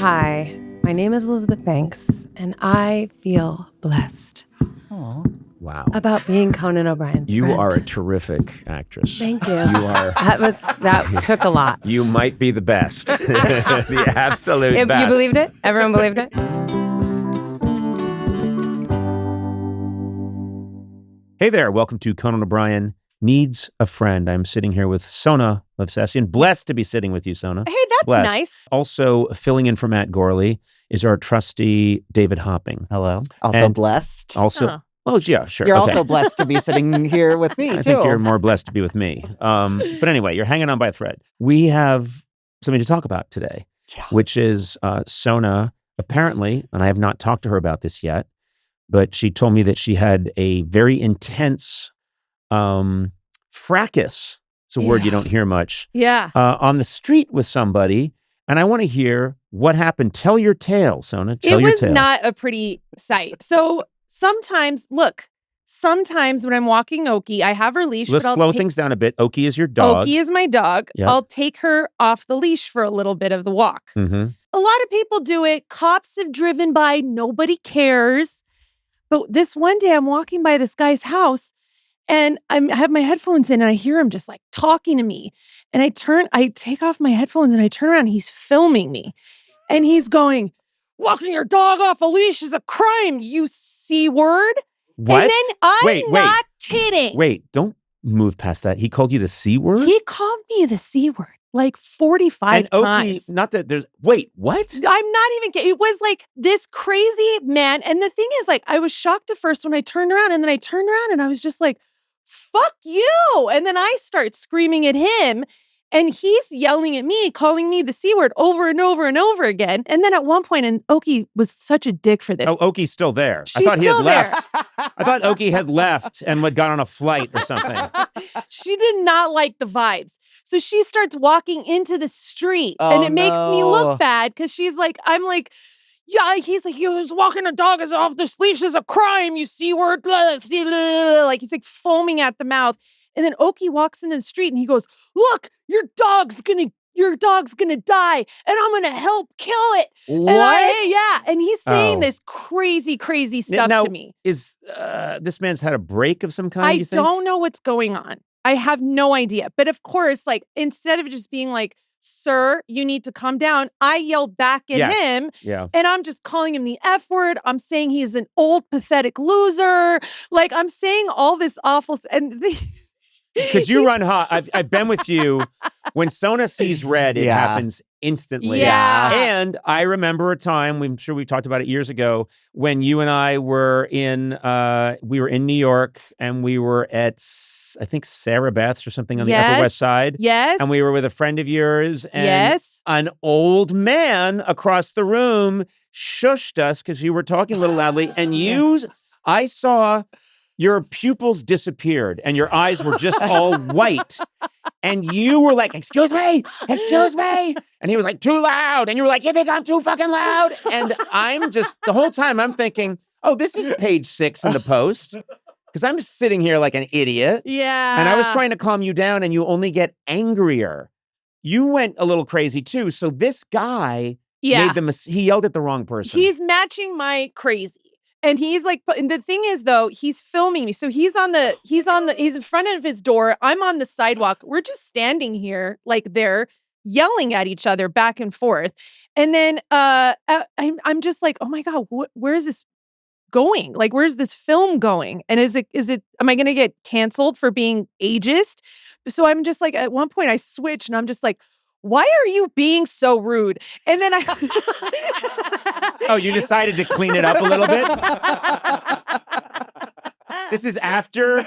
Hi, my name is Elizabeth Banks, and I feel blessed. Aww. Wow. About being Conan O'Brien's You friend. are a terrific actress. Thank you. You are. That took a lot. You might be the best. The absolute best. You believed it? Everyone believed it? Hey there. Welcome to Conan O'Brien Needs a Friend. I'm sitting here with Sona Movsesian. Blessed to be sitting with you, Sona. Hey, that's Blessed. nice. Also, filling in for Matt Gourley is our trusty David Hopping. Hello. Also And blessed. Also, oh, yeah, sure. You're okay. also blessed to be sitting here with me, I too. think you're more blessed to be with me. But anyway, you're hanging on by a thread. We have something to talk about today, which is Sona, apparently, and I have not talked to her about this yet, but she told me that she had a very intense fracas. It's a word you don't hear much. Yeah. On the street with somebody. And I want to hear what happened. Tell your tale, Sona. Tell your tale. It was not a pretty sight. So sometimes when I'm walking Oki, I have her leash. Let's but I'll slow things down a bit. Oki is your dog. Oki is my dog. Yep. I'll take her off the leash for a little bit of the walk. Mm-hmm. A lot of people do it. Cops have driven by. Nobody cares. But this one day I'm walking by this guy's house and I have my headphones in and I hear him just like talking to me. And I take off my headphones and I turn around and he's filming me. And he's going, "Walking your dog off a leash is a crime, you C-word." What? And then I'm not kidding. Wait, don't move past that. He called you the C word? He called me the C-word like 45 and Oki, times. not that there's, wait, what? I'm not even kidding. It was like this crazy man. And the thing is, like, I was shocked at first when I turned around, and then I turned around and I was just like, "Fuck you." And then I start screaming at him and he's yelling at me, calling me the C-word over and over and over again. And then at one point, and Oki was such a dick for this. Oh, Oki's still there. She's I thought he still had left. I thought Oki had left and had gone on a flight or something. She did not like the vibes. So she starts walking into the street and it makes me look bad because I'm like, yeah, he's like, "You was walking a dog is off this leash is a crime, you C-word." Like he's like foaming at the mouth. And then Oki walks into the street and he goes, "Look, your dog's gonna die and I'm gonna help kill it." What? And he's saying this crazy, crazy stuff now, to me. Is this man's had a break of some kind, I you think? don't know what's going on. I have no idea. But of course, like, instead of just being like, "Sir, you need to calm down," I yell back at him. Yeah. And I'm just calling him the F word. I'm saying he's an old, pathetic loser. Like, I'm saying all this awful and Because you run hot. I've been with you. When Sona sees red, it happens instantly. Yeah. And I remember a time, I'm sure we talked about it years ago, when you and I were in New York and we were at, I think, Sarah Beth's or something on the Upper West Side. Yes. And we were with a friend of yours. And an old man across the room shushed us because you were talking a little loudly. And I saw your pupils disappeared and your eyes were just all white. And you were like, excuse me. And he was like, "Too loud." And you were like, "You think I'm too fucking loud?" And I'm just, the whole time I'm thinking, oh, this is page 6 in the Post. Because I'm sitting here like an idiot. Yeah. And I was trying to calm you down and you only get angrier. You went a little crazy too. So this guy he yelled at the wrong person. He's matching my crazy. And he's like, and the thing is though, he's filming me. So he's in front of his door. I'm on the sidewalk. We're just standing here like they're yelling at each other back and forth. And then I'm just like, "Oh my God, where is this going? Like, where's this film going? And am I going to get canceled for being ageist?" So I'm just like, at one point I switch and I'm just like, "Why are you being so rude?" And then Oh, you decided to clean it up a little bit? This is after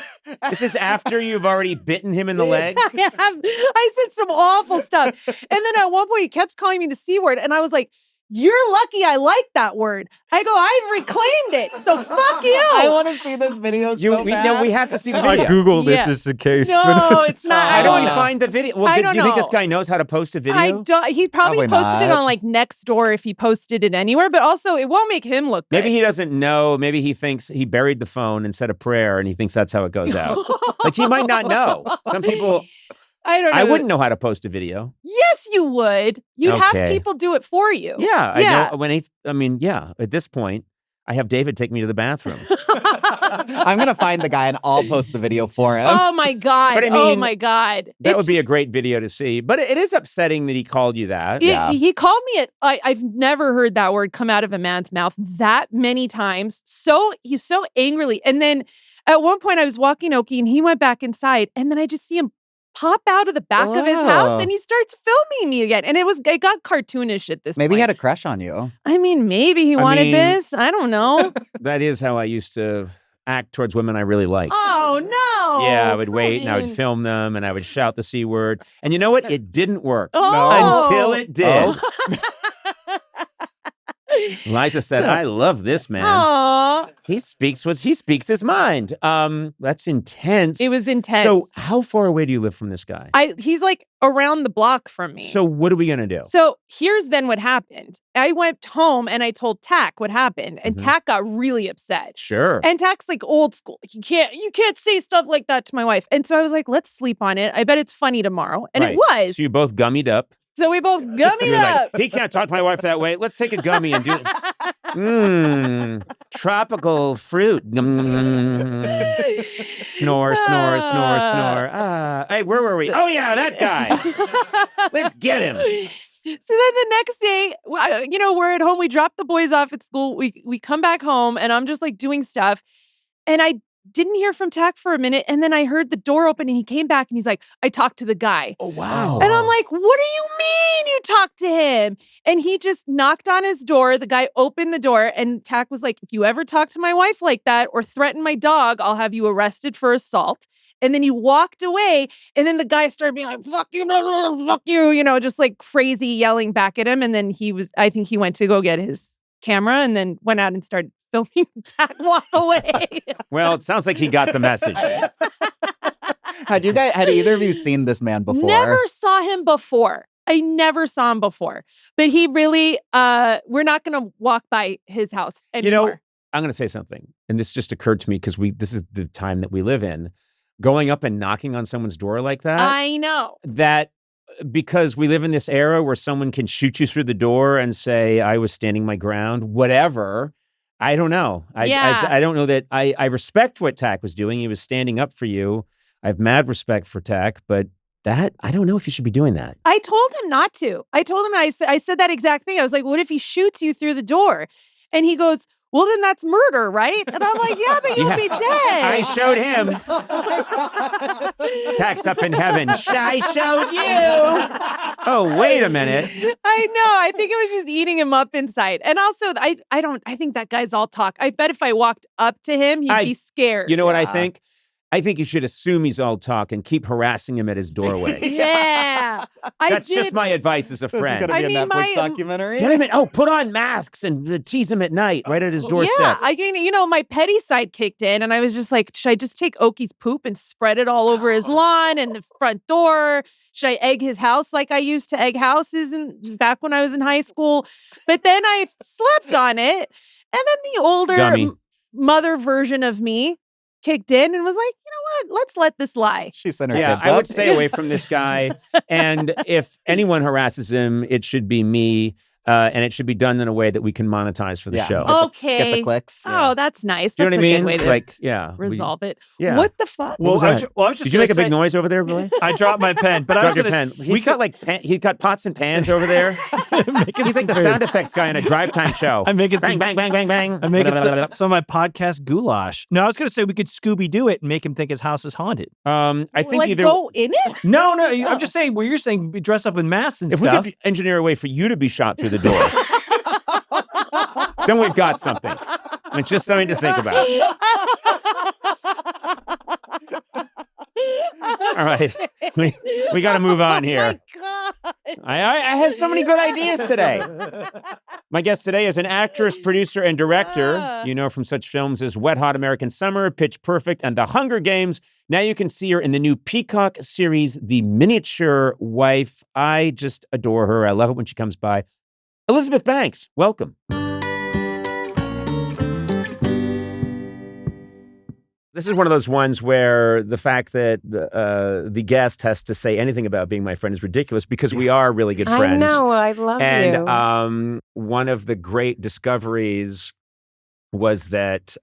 you've already bitten him in the leg? I said some awful stuff. And then at one point he kept calling me the C-word. And I was like, "You're lucky I like that word." I go, "I've reclaimed it, so fuck you." I want to see this video so bad. No, we have to see the video. I Googled it just in case. No, it's not. How do we find the video? Well, do you think this guy knows how to post a video? I don't. He probably posted it on like Nextdoor if he posted it anywhere, but also it won't make him look good. Maybe he doesn't know. Maybe he thinks he buried the phone and said a prayer and he thinks that's how it goes out. Like he might not know. Some people... I don't know. I wouldn't know how to post a video. Yes, course you would. You'd have Okay. people do it for you. Yeah. I know. At this point, I have David take me to the bathroom. I'm going to find the guy and I'll post the video for him. Oh my God. But I Oh mean, my God. That would be a great video to see. But it is upsetting that he called you that. Yeah. He called me I've never heard that word come out of a man's mouth that many times. He's so angrily. And then at one point I was walking Oki and he went back inside and then I just see him pop out of the back of his house and he starts filming me again. And it got cartoonish at this point. Maybe he had a crush on you. I mean, maybe he wanted this. I don't know. That is how I used to act towards women I really liked. Oh, no. Yeah, I would wait and I would film them and I would shout the C word. And you know what? It didn't work until it did. Liza said, I love this man. Aww. He speaks his mind. That's intense. It was intense. So how far away do you live from this guy? He's like around the block from me. So what are we going to do? So here's then what happened. I went home and I told Tack what happened. And Tack got really upset. Sure. And Tack's like old school. Like, you can't say stuff like that to my wife. And so I was like, let's sleep on it. I bet it's funny tomorrow. And it was. So you both gummied up. So we both gummied up. Like, he can't talk to my wife that way. Let's take a gummy and do tropical fruit. Snore, snore, snore, snore. Hey, where were we? Oh, yeah, that guy. Let's get him. So then the next day, we're at home. We drop the boys off at school. We come back home and I'm just like doing stuff. And I didn't hear from Tack for a minute. And then I heard the door open and he came back and he's like, I talked to the guy. Oh, wow. And I'm like, what do you mean you talked to him? And he just knocked on his door. The guy opened the door and Tack was like, if you ever talk to my wife like that or threaten my dog, I'll have you arrested for assault. And then he walked away. And then the guy started being like, fuck you, just like crazy yelling back at him. And then I think he went to go get his camera and then went out and started filming Tack walk away. Well, it sounds like he got the message. Had either of you seen this man before? Never saw him before. I never saw him before. But he really, we're not going to walk by his house anymore. I'm going to say something. And this just occurred to me because this is the time that we live in. Going up and knocking on someone's door like that. I know. That because we live in this era where someone can shoot you through the door and say, I was standing my ground, whatever. I don't know. I don't know that I respect what Tack was doing. He was standing up for you. I have mad respect for Tack, but I don't know if you should be doing that. I told him not to. I told him, I said that exact thing. I was like, what if he shoots you through the door? And he goes, well, then that's murder, right? And I'm like, yeah, but you'll be dead. I showed him. Tack's up in heaven. I showed you. Oh, wait a minute. I know. I think it was just eating him up inside. And also, I think that guy's all talk. I bet if I walked up to him, he'd be scared. You know what I think? I think you should assume he's all talk and keep harassing him at his doorway. Yeah. That's just my advice as a friend. This is going to be a Netflix documentary. Get him put on masks and tease him at night right at his doorstep. Yeah, my petty side kicked in and I was just like, should I just take Oki's poop and spread it all over his lawn and the front door? Should I egg his house like I used to egg houses back when I was in high school? But then I slept on it. And then the older mother version of me kicked in and was like, you know what? Let's let this lie. She sent her kids up. I would stay away from this guy. And if anyone harasses him, it should be me. And it should be done in a way that we can monetize for the show. Okay. Get the clicks. Oh, that's nice. Do you know what I mean? Good way to resolve it. Yeah. What the fuck? Well, I was just Did you make a big noise over there, Billy? I dropped my pen, but I was going to. He's got pots and pans over there. He's like the sound effects guy in a drive time show. I'm making bang, bang, bang, bang, bang. I'm making some of my podcast goulash. No, I was going to say we could Scooby-Doo it and make him think his house is haunted. I think either go in it. No, I'm just saying. Well, you're saying dress up in masks and stuff. If we could engineer a way for you to be shot through the door. Then we've got something. It's just something to think about. All right. We got to move on here. Oh my God. I had so many good ideas today. My guest today is an actress, producer, and director. You know from such films as Wet Hot American Summer, Pitch Perfect, and The Hunger Games. Now you can see her in the new Peacock series, The Miniature Wife. I just adore her. I love it when she comes by. Elizabeth Banks, welcome. This is one of those ones where the fact that the guest has to say anything about being my friend is ridiculous because we are really good friends. I know. I love you. And one of the great discoveries was that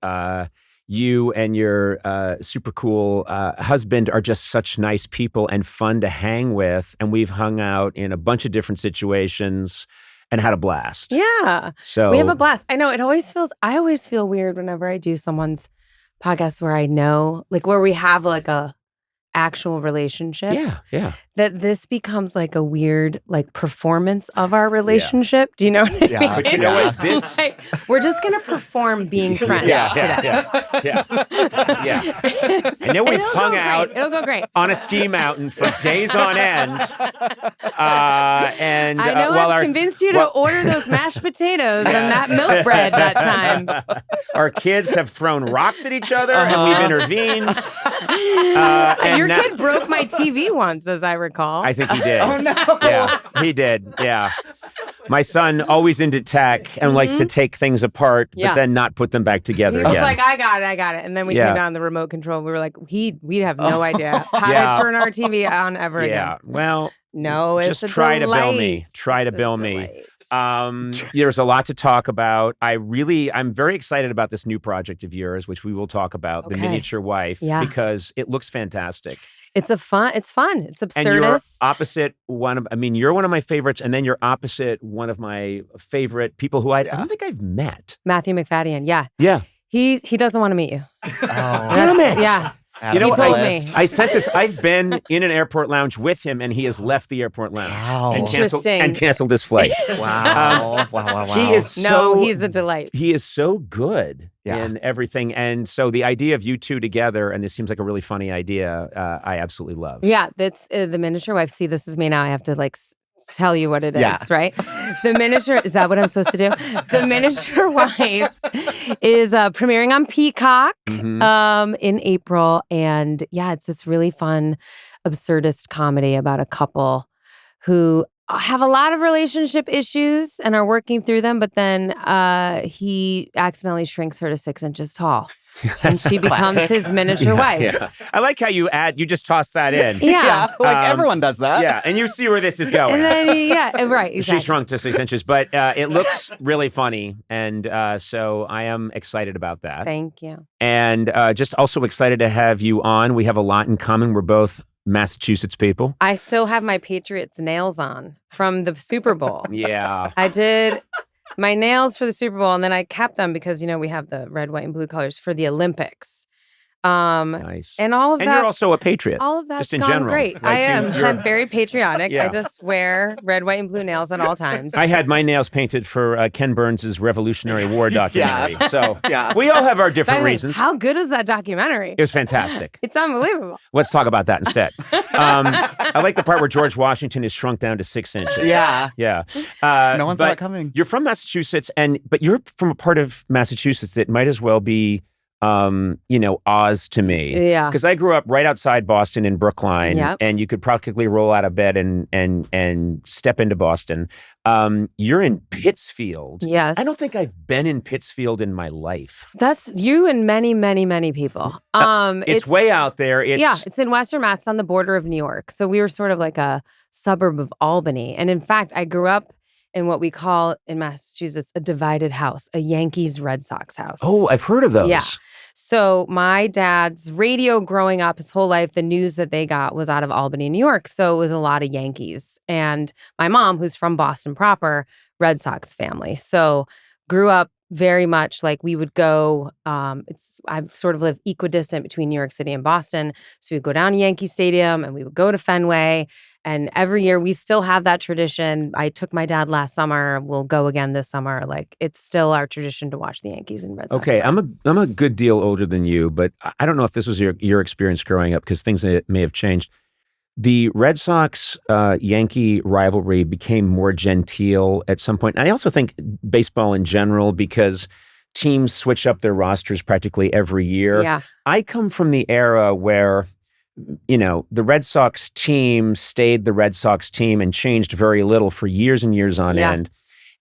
you and your super cool husband are just such nice people and fun to hang with. And we've hung out in a bunch of different situations and had a blast. Yeah. So we have a blast. I know I always feel weird whenever I do someone's podcast where I know, like where we have like a actual relationship. Yeah. That this becomes like a weird like performance of our relationship. Do you know what I mean? But you know what? This Like, we're just gonna perform being friends today. Yeah. And then we've hung out It'll go great. on a ski mountain for days on end. And I know while I've convinced you to order those mashed potatoes and that milk bread that time. Our kids have thrown rocks at each other and we've intervened. Your kid broke my TV once, as I recall. I think he did. Oh, no. Yeah, he did. Yeah. My son, always into tech and likes to take things apart, but then not put them back together He was again. like, I got it. And then we came down the remote control. We were like, we have no idea how to turn our TV on ever again. Yeah. Well, No, it's just a try delight. to bill me. Try to It's a bill me. delight. There's a lot to talk about. I'm very excited about this new project of yours, which we will talk about, The Okay. Miniature Wife, Yeah. because it looks fantastic. It's fun. It's absurdist. And you're opposite you're one of my favorites, and then you're opposite one of my favorite people who I don't think I've met. Matthew Macfadyen. Yeah. Yeah. He doesn't want to meet you. Oh, Damn it. Yeah. You know He what? told I me. I sense this. I've been in an airport lounge with him, and he has left the airport lounge Wow. Interesting. canceled his flight. Wow. Wow. He is No, he's a delight. He is so good Yeah. in everything, and so the idea of you two together, and this seems like a really funny idea. I absolutely love. Yeah, that's The Miniature Wife. See, this is me now. I have to like tell you what it is, Yeah. right? The Miniature, is that what I'm supposed to do? The Miniature Wife is premiering on Peacock in April. And yeah, it's this really fun, absurdist comedy about a couple who have a lot of relationship issues and are working through them, but then he accidentally shrinks her to 6 inches tall. And she becomes his miniature wife. Yeah. I like how you just toss that in. Yeah. Like everyone does that. Yeah, and you see where this is going. And then, right, exactly. She shrunk to 6 inches, but it looks really funny, and so I am excited about that. Thank you. And just also excited to have you on. We have a lot in common. We're both Massachusetts people. I still have my Patriots nails on from the Super Bowl. Yeah. I did my nails for the Super Bowl, and then I kept them because, we have the red, white, and blue colors for the Olympics. Nice. And all of that. And you're also a patriot. All of that's just in gone general. great. Like I am. you're- I'm very patriotic. Yeah. I just wear red, white, and blue nails at all times. I had my nails painted for Ken Burns' Revolutionary War documentary. So we all have our By different the way, reasons. how good is that documentary? It was fantastic. It's unbelievable. Let's talk about that instead. I like the part where George Washington is shrunk down to 6 inches. Yeah. Yeah. No one saw but it coming. You're from Massachusetts, but you're from a part of Massachusetts that might as well be, Oz to me. Yeah. Because I grew up right outside Boston in Brookline, Yep. and you could practically roll out of bed and step into Boston. You're in Pittsfield. Yes. I don't think I've been in Pittsfield in my life. That's you and many, many, many people. It's way out there. It's in Western Mass. It's on the border of New York. So we were sort of like a suburb of Albany. And in fact, I grew up in what we call in Massachusetts a divided house, a Yankees Red Sox house. Oh, I've heard of those. Yeah. So my dad's radio growing up his whole life, the news that they got was out of Albany, New York. So it was a lot of Yankees. And my mom, who's from Boston proper, Red Sox family. So grew up very much like we would go, I've sort of lived equidistant between New York City and Boston. So we'd go down to Yankee Stadium and we would go to Fenway. And every year we still have that tradition. I took my dad last summer. We'll go again this summer. Like it's still our tradition to watch the Yankees and Red Sox. Okay, I'm a good deal older than you, but I don't know if this was your experience growing up because things may have changed. The Red Sox Yankee rivalry became more genteel at some point. And I also think baseball in general, because teams switch up their rosters practically every year. Yeah. I come from the era where, the Red Sox team stayed the Red Sox team and changed very little for years and years on end.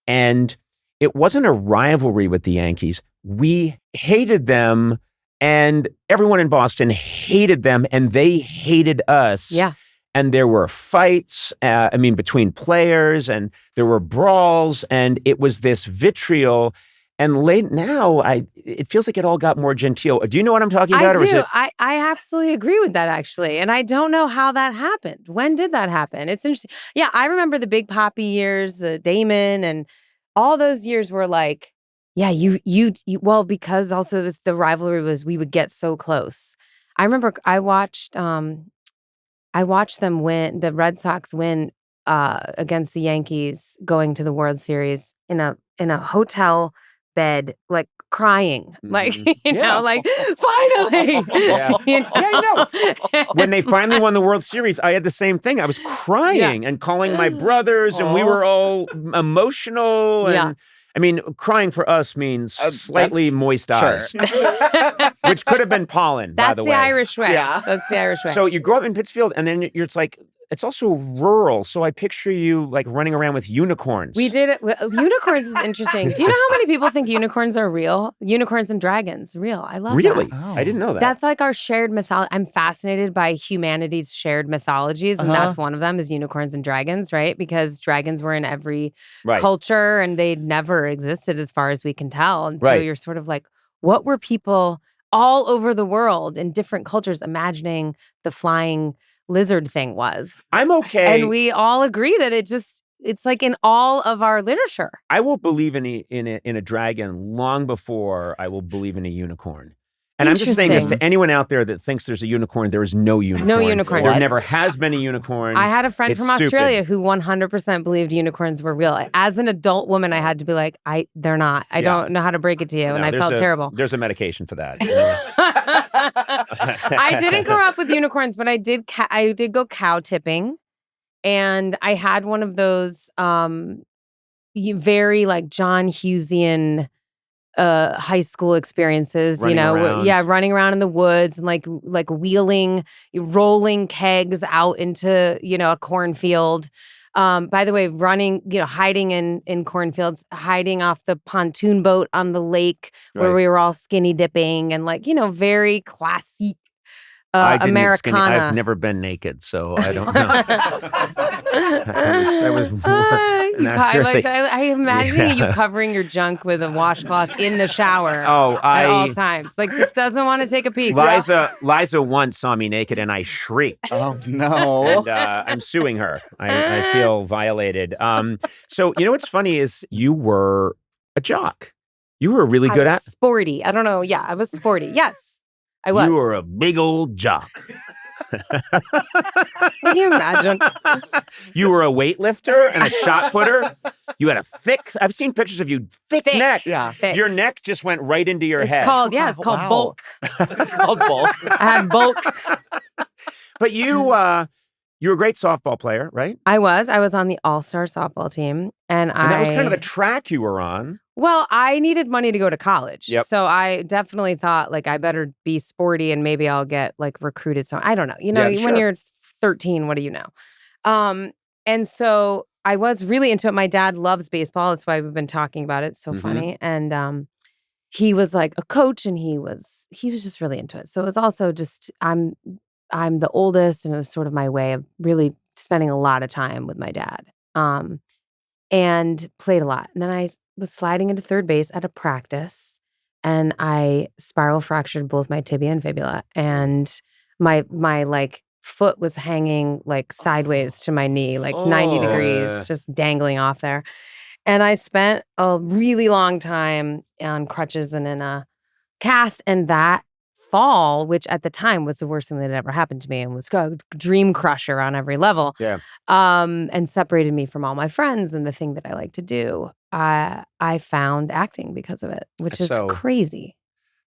And it wasn't a rivalry with the Yankees. We hated them And everyone in Boston hated them, and they hated us. Yeah. And there were fights, between players, and there were brawls, and it was this vitriol. And late now, it feels like it all got more genteel. Do you know what I'm talking about? I do. I absolutely agree with that, actually. And I don't know how that happened. When did that happen? It's interesting. Yeah, I remember the Big Poppy years, the Damon, and all those years were like, yeah, well, because also it was the rivalry was we would get so close. I remember I watched them win, the Red Sox win against the Yankees going to the World Series in a hotel bed, like crying, like, like finally. Yeah, I know. When they finally won the World Series, I had the same thing. I was crying and calling my brothers, and we were all emotional. And crying for us means slightly moist eyes, which could have been pollen, by the way. That's the Irish way. Yeah. That's the Irish way. So you grow up in Pittsfield, and then it's like, it's also rural. So I picture you like running around with unicorns. We did it. Unicorns is interesting. Do you know how many people think unicorns are real? Unicorns and dragons, real. I love Really? that. Oh. I didn't know that. That's like our shared mythology. I'm fascinated by humanity's shared mythologies, and that's one of them is unicorns and dragons, right? Because dragons were in every culture, and they never existed as far as we can tell. And so you're sort of like, what were people all over the world in different cultures imagining the flying lizard thing was? I'm okay. And we all agree that it's like in all of our literature. I will believe in a dragon long before I will believe in a unicorn. And I'm just saying this to anyone out there that thinks there's a unicorn. There is no unicorn. No unicorn. There never has been a unicorn. I had a friend from stupid. Australia who 100% believed unicorns were real. As an adult woman, I had to be like, they're not. I don't know how to break it to you. No, and I felt terrible. There's a medication for that. I didn't grow up with unicorns, but I did go cow tipping. And I had one of those very like John Hughesian high school experiences, running around in the woods and like rolling kegs out into, a cornfield. By the way, running, hiding in cornfields, hiding off the pontoon boat on the lake where we were all skinny dipping and very classic Americana. I've never been naked, so I don't know. I was I imagine you covering your junk with a washcloth in the shower at all times. Like, just doesn't want to take a peek. Liza once saw me naked and I shrieked. Oh, no. And I'm suing her. I feel violated. So, what's funny is you were a jock. You were really good at sporty. I don't know. Yeah, I was sporty. Yes. I was. You were a big old jock. Can you imagine? You were a weightlifter and a shot putter. You had I've seen pictures of you, thick neck. Yeah. Thick. Your neck just went right into your head. It's called bulk. It's called bulk. I had bulk. But you were a great softball player, right? I was on the all-star softball team. And that was kind of the track you were on. Well, I needed money to go to college. Yep. So I definitely thought I better be sporty and maybe I'll get recruited. So I don't know. When you're 13, what do you know? And so I was really into it. My dad loves baseball. That's why we've been talking about it. It's so funny. And he was like a coach and he was just really into it. So it was also just I'm the oldest and it was sort of my way of really spending a lot of time with my dad. And played a lot. And then I was sliding into third base at a practice and I spiral fractured both my tibia and fibula. And my foot was hanging sideways to my knee, 90 degrees, just dangling off there. And I spent a really long time on crutches and in a cast. And that fall, which at the time was the worst thing that had ever happened to me and was a dream crusher on every level, and separated me from all my friends and the thing that I like to do. I found acting because of it, which is crazy.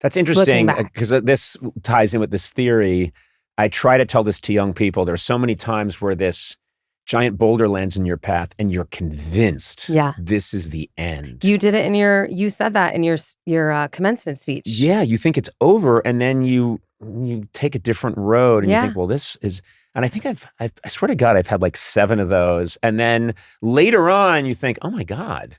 That's interesting because this ties in with this theory. I try to tell this to young people. There are so many times where this giant boulder lands in your path and you're convinced this is the end. You did it you said that in your commencement speech. Yeah, you think it's over and then you take a different road and you think, well, this is, and I think I swear to God, I've had 7 of those. And then later on you think, oh my God,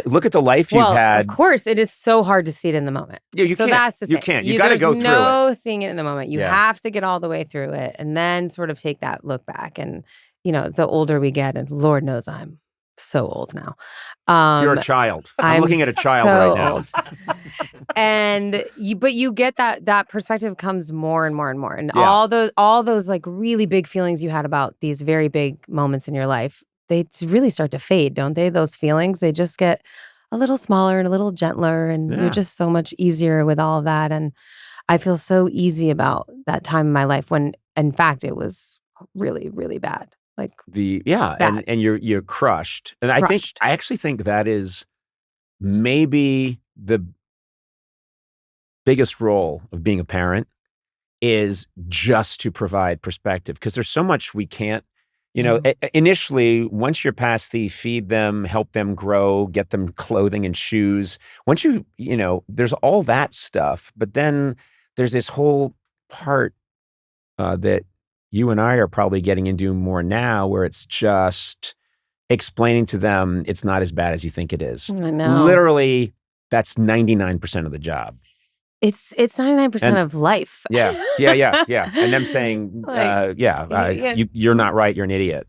Look at the life you've had. Of course, it is so hard to see it in the moment. Yeah, you can't. That's the thing. You can't. You got to go through it. There's no seeing it in the moment. You have to get all the way through it and then sort of take that look back. And, the older we get, and Lord knows I'm so old now. You're a child. I'm looking at a child right now. Old. And you get that perspective comes more and more and more. And all those like really big feelings you had about these very big moments in your life, they really start to fade, don't they? Those feelings, they just get a little smaller and a little gentler, and you're just so much easier with all of that. And I feel so easy about that time in my life when, in fact, it was really, really bad. Like bad. And you're crushed. And I actually think that is maybe the biggest role of being a parent is just to provide perspective, because there's so much we can't. Initially, once you're past the feed them, help them grow, get them clothing and shoes, once there's all that stuff, but then there's this whole part that you and I are probably getting into more now, where it's just explaining to them it's not as bad as you think it is. I know. Literally, that's 99% of the job. It's 99% of life. Yeah. And them saying, you're not right, you're an idiot.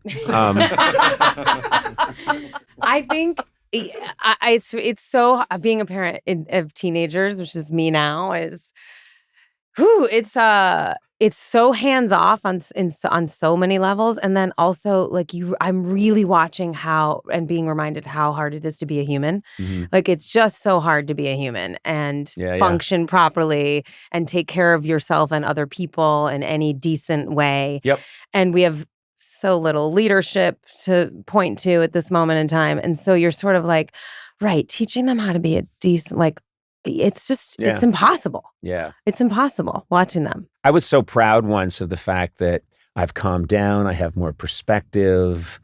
I think it's so, being a parent of teenagers, which is me now, is, it's so hands off on so many levels, and then also like I'm really watching how and being reminded how hard it is to be a human. Mm-hmm. Like it's just so hard to be a human and function properly and take care of yourself and other people in any decent way. Yep. And we have so little leadership to point to at this moment in time, and so you're sort of like, teaching them how to be a decent it's impossible. Yeah. It's impossible watching them. I was so proud once of the fact that I've calmed down. I have more perspective.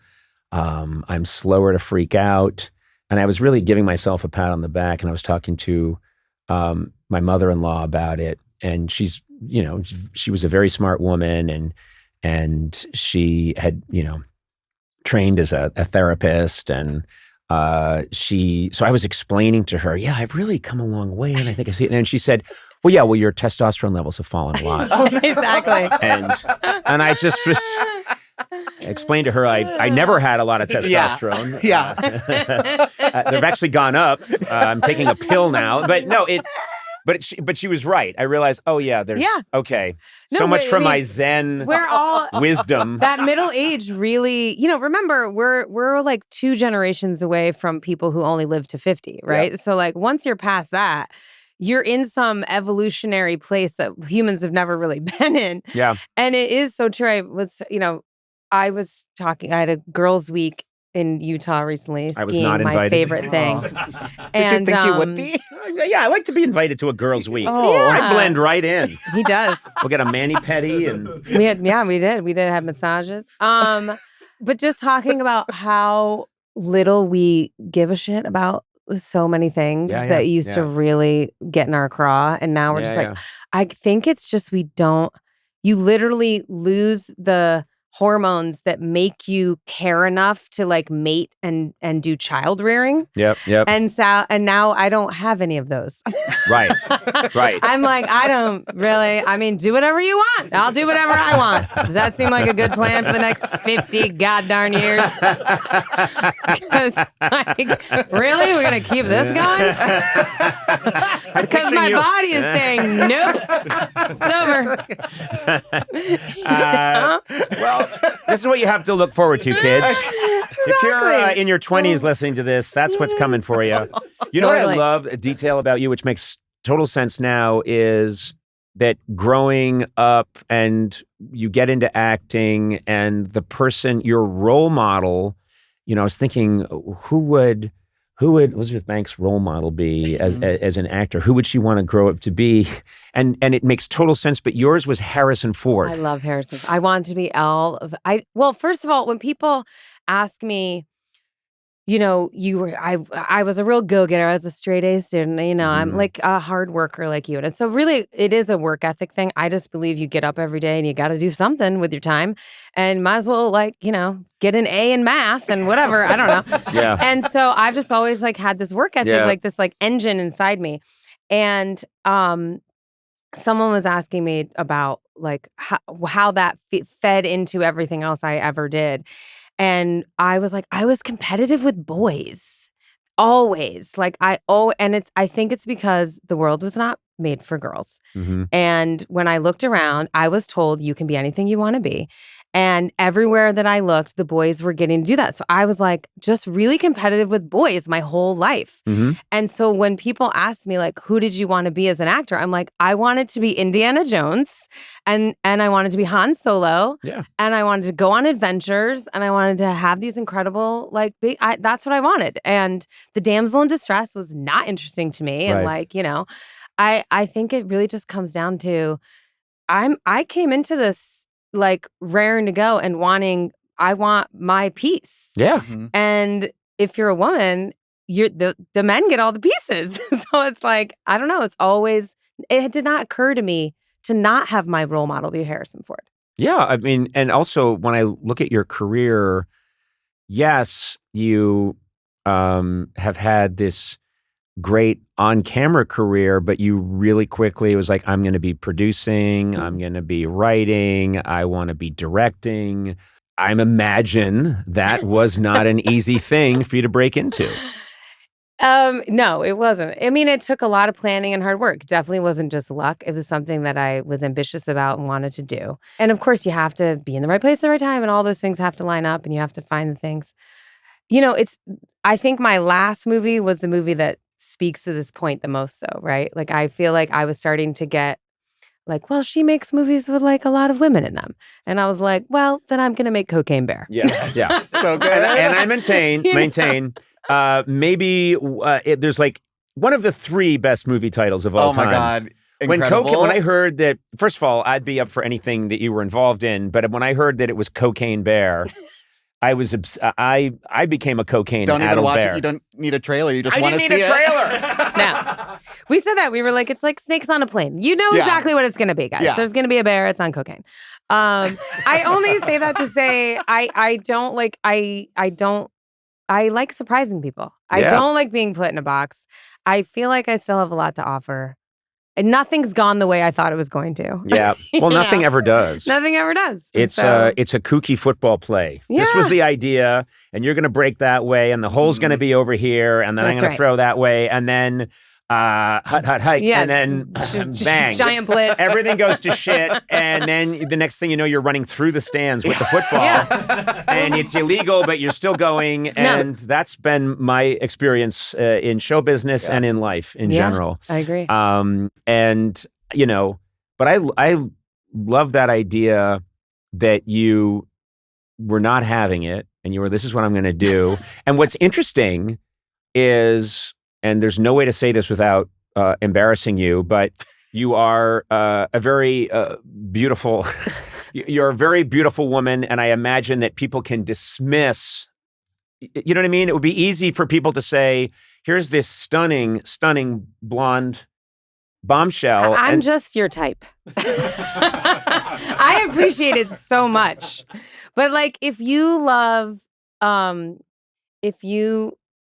I'm slower to freak out. And I was really giving myself a pat on the back. And I was talking to my mother-in-law about it. And she was a very smart woman. And she had, trained as a therapist. And so I was explaining to her, I've really come a long way, and I think I see it. And she said, well, your testosterone levels have fallen a lot. Exactly. And I just was explained to her, I never had a lot of testosterone. They've actually gone up. I'm taking a pill now, but no, But she was right. I realized, okay. So much from my Zen wisdom. That middle age really, remember, we're like 2 generations away from people who only live to 50, right? Yep. So like once you're past that, you're in some evolutionary place that humans have never really been in. Yeah. And it is so true. I had a girls' week in Utah recently, skiing, I was not invited. My favorite thing. Did you think you would be? Yeah, I like to be invited to a girls' week. Oh, I blend right in. He does. We'll get a mani-pedi and we did. We did have massages. But just talking about how little we give a shit about so many things that used to really get in our craw, and now we're just I think it's just you literally lose the hormones that make you care enough to like mate and do child rearing. Yep. And now I don't have any of those. Right. I'm like, I don't really, do whatever you want. I'll do whatever I want. Does that seem like a good plan for the next 50 goddamn years? Because really? We're going to keep this going? Because my body is saying, nope, it's over. Well, this is what you have to look forward to, kids. Exactly. If you're in your 20s listening to this, that's what's coming for you. You know what I love, a detail about you, which makes total sense now, is that growing up and you get into acting and the person, your role model, I was thinking, who would Elizabeth Banks' role model be as an actor? Who would she want to grow up to be? And it makes total sense, but yours was Harrison Ford. I love Harrison. I want to be Elle. Well, first of all, when people ask me, I was a real go-getter. I was a straight A student. I'm like a hard worker like you. And so really it is a work ethic thing. I just believe you get up every day and you got to do something with your time and might as well get an A in math and whatever. I don't know. Yeah. And so I've just always had this work ethic, like this engine inside me. And someone was asking me about how that fed into everything else I ever did. And I was like, I was competitive with boys, always. I think it's because the world was not made for girls. Mm-hmm. And when I looked around, I was told you can be anything you want to be. And everywhere that I looked, the boys were getting to do that. So I was just really competitive with boys my whole life. Mm-hmm. And so when people ask me who did you want to be as an actor? I'm like, I wanted to be Indiana Jones and I wanted to be Han Solo. Yeah. And I wanted to go on adventures and I wanted to have these incredible that's what I wanted. And the damsel in distress was not interesting to me. Right. And I think it really just comes down to I came into this raring to go and I want my piece. Yeah. Mhm. And if you're a woman, the men get all the pieces. So it's I don't know. It did not occur to me to not have my role model be Harrison Ford. Yeah. I mean, and also when I look at your career, yes, you have had this great on-camera career, but you really quickly, it was I'm going to be producing, I'm going to be writing, I want to be directing. I imagine that was not an easy thing for you to break into. No, it wasn't. I mean, it took a lot of planning and hard work. Definitely wasn't just luck. It was something that I was ambitious about and wanted to do. And of course, you have to be in the right place at the right time, and all those things have to line up, and you have to find the things. I think my last movie was the movie that speaks to this point the most, though, right? I feel like I was starting to get well, she makes movies with a lot of women in them. And I was like, well, then I'm going to make Cocaine Bear. Yeah. Yeah. So good. And I maintain, maybe there's one of the 3 best movie titles of all time. Oh my God. Incredible. When I heard that, first of all, I'd be up for anything that you were involved in, but when I heard that it was Cocaine Bear, I became a cocaine Don't even addled watch bear. it. You don't need a trailer. You just want to see I didn't need a it. trailer. No. We said that. We were like, it's like snakes on a plane. You know exactly what it's going to be, guys. Yeah. There's going to be a bear. It's on cocaine. I only say that to say I like surprising people. I don't like being put in a box. I feel like I still have a lot to offer. And nothing's gone the way I thought it was going to. Yeah. Well, nothing ever does. Nothing ever does. It's a kooky football play. Yeah. This was the idea, and you're going to break that way, and the hole's going to be over here, and then I'm going to throw that way, and then hike, Yeah, and then bang. Giant blitz. Everything goes to shit, and then the next thing you know, you're running through the stands with the football, and it's illegal, but you're still going, and that's been my experience in show business and in life in general. I agree. And but I love that idea that you were not having it, and you were, this is what I'm going to do. And what's interesting is, and there's no way to say this without embarrassing you, but you are a very beautiful, you're a very beautiful woman. And I imagine that people can dismiss, you know what I mean? It would be easy for people to say, here's this stunning, stunning blonde bombshell. I'm just your type. I appreciate it so much. But if you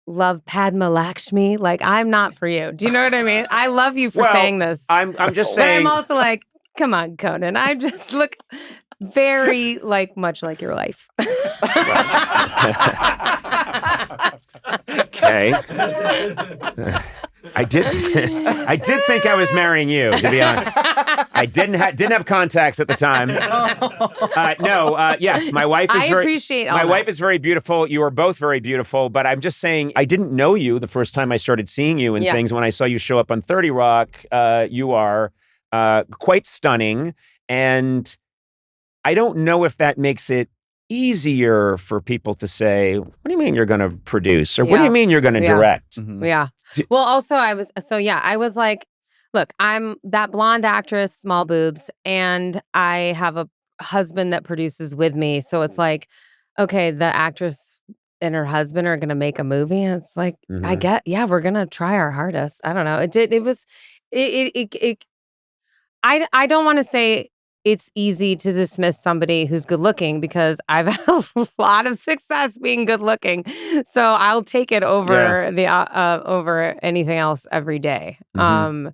love Padma Lakshmi, I'm not for you. Do you know what I mean? I love you for saying this. I'm just saying. But I'm also come on, Conan. I just look very much like your life. Okay. I did think I was marrying you, to be honest. I didn't have contacts at the time. Yes, my wife is wife is very beautiful. You are both very beautiful, but I'm just saying I didn't know you the first time I started seeing you and things. When I saw you show up on 30 Rock, you are quite stunning, and I don't know if that makes it easier for people to say, what do you mean you're going to produce? Or what do you mean you're going to direct? Mm-hmm. Yeah. Well, also I was look, I'm that blonde actress, small boobs, and I have a husband that produces with me. So it's okay, the actress and her husband are going to make a movie. And it's like, Mhm. we're going to try our hardest. I don't know. I don't want to say it's easy to dismiss somebody who's good looking because I've had a lot of success being good looking. So I'll take it over over anything else every day. Mhm.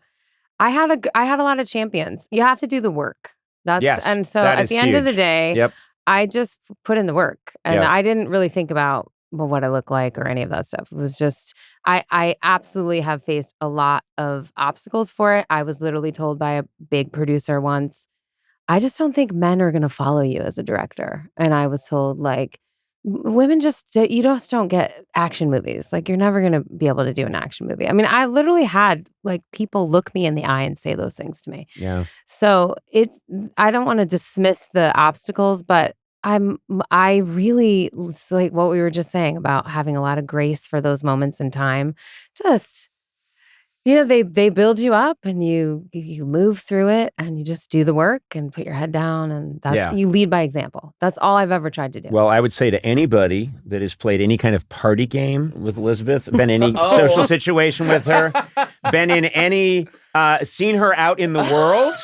I had a lot of champions. You have to do the work. Yes, And so that at is the end of the huge. day, Yep. I just put in the work, and Yep. I didn't really think about what I look like or any of that stuff. It was just I absolutely have faced a lot of obstacles for it. I was literally told by a big producer once, I just don't think men are going to follow you as a director. And I was told, like, women you just don't get action movies. Like, you're never going to be able to do an action movie. I mean, I literally had like people look me in the eye and say those things to me. Yeah. So I don't want to dismiss the obstacles, but I really, it's like what we were just saying about having a lot of grace for those moments in time. Just, they build you up and you move through it and you just do the work and put your head down, and you lead by example. That's all I've ever tried to do. Well, I would say to anybody that has played any kind of party game with Elizabeth, been in any social situation with her, been in any, seen her out in the world,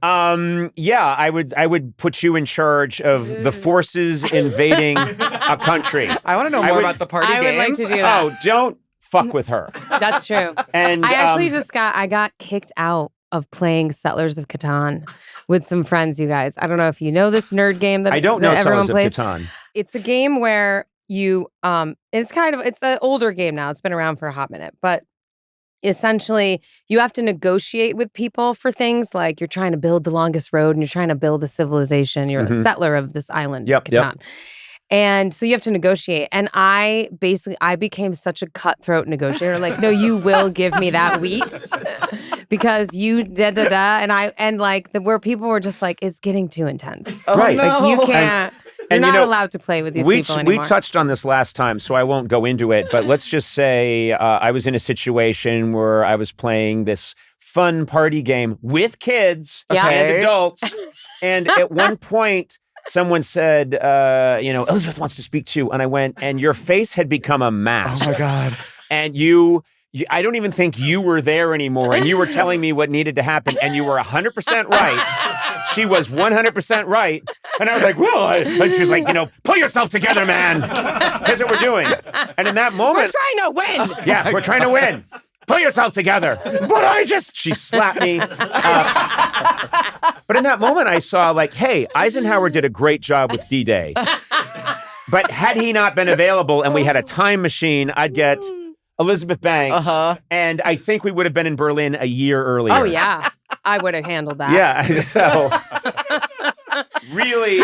I would put you in charge of the forces invading a country. I want to know more about the party I games. would like to do that. Oh, don't fuck with her. That's true. And I actually I got kicked out of playing Settlers of Catan with some friends, you guys. I don't know if you know this nerd game that I don't know everyone Settlers plays. of Catan. It's a game where you it's an older game now. It's been around for a hot minute, but essentially you have to negotiate with people for things like you're trying to build the longest road and you're trying to build a civilization. You're a settler of this island, Catan. And so you have to negotiate. And I became such a cutthroat negotiator. Like, no, you will give me that wheat because you da-da-da. And where people were just like, it's getting too intense. Oh, Right. no. Like, you can't. You're not allowed to play with these people anymore. We touched on this last time, so I won't go into it. But let's just say I was in a situation where I was playing this fun party game with kids and adults. And at one point, someone said, Elizabeth wants to speak to you. And I went, and your face had become a mask. Oh, my God. And I don't even think you were there anymore. And you were telling me what needed to happen. And you were 100% right. She was 100% right. And I was like, well, and she was like, pull yourself together, man. Here's what we're doing. And in that moment. We're trying to win. Yeah, we're trying to win. Pull yourself together. But she slapped me. But in that moment, I saw hey, Eisenhower did a great job with D-Day. But had he not been available and we had a time machine, I'd get Elizabeth Banks. And I think we would have been in Berlin a year earlier. Oh, yeah. I would have handled that. Yeah. So really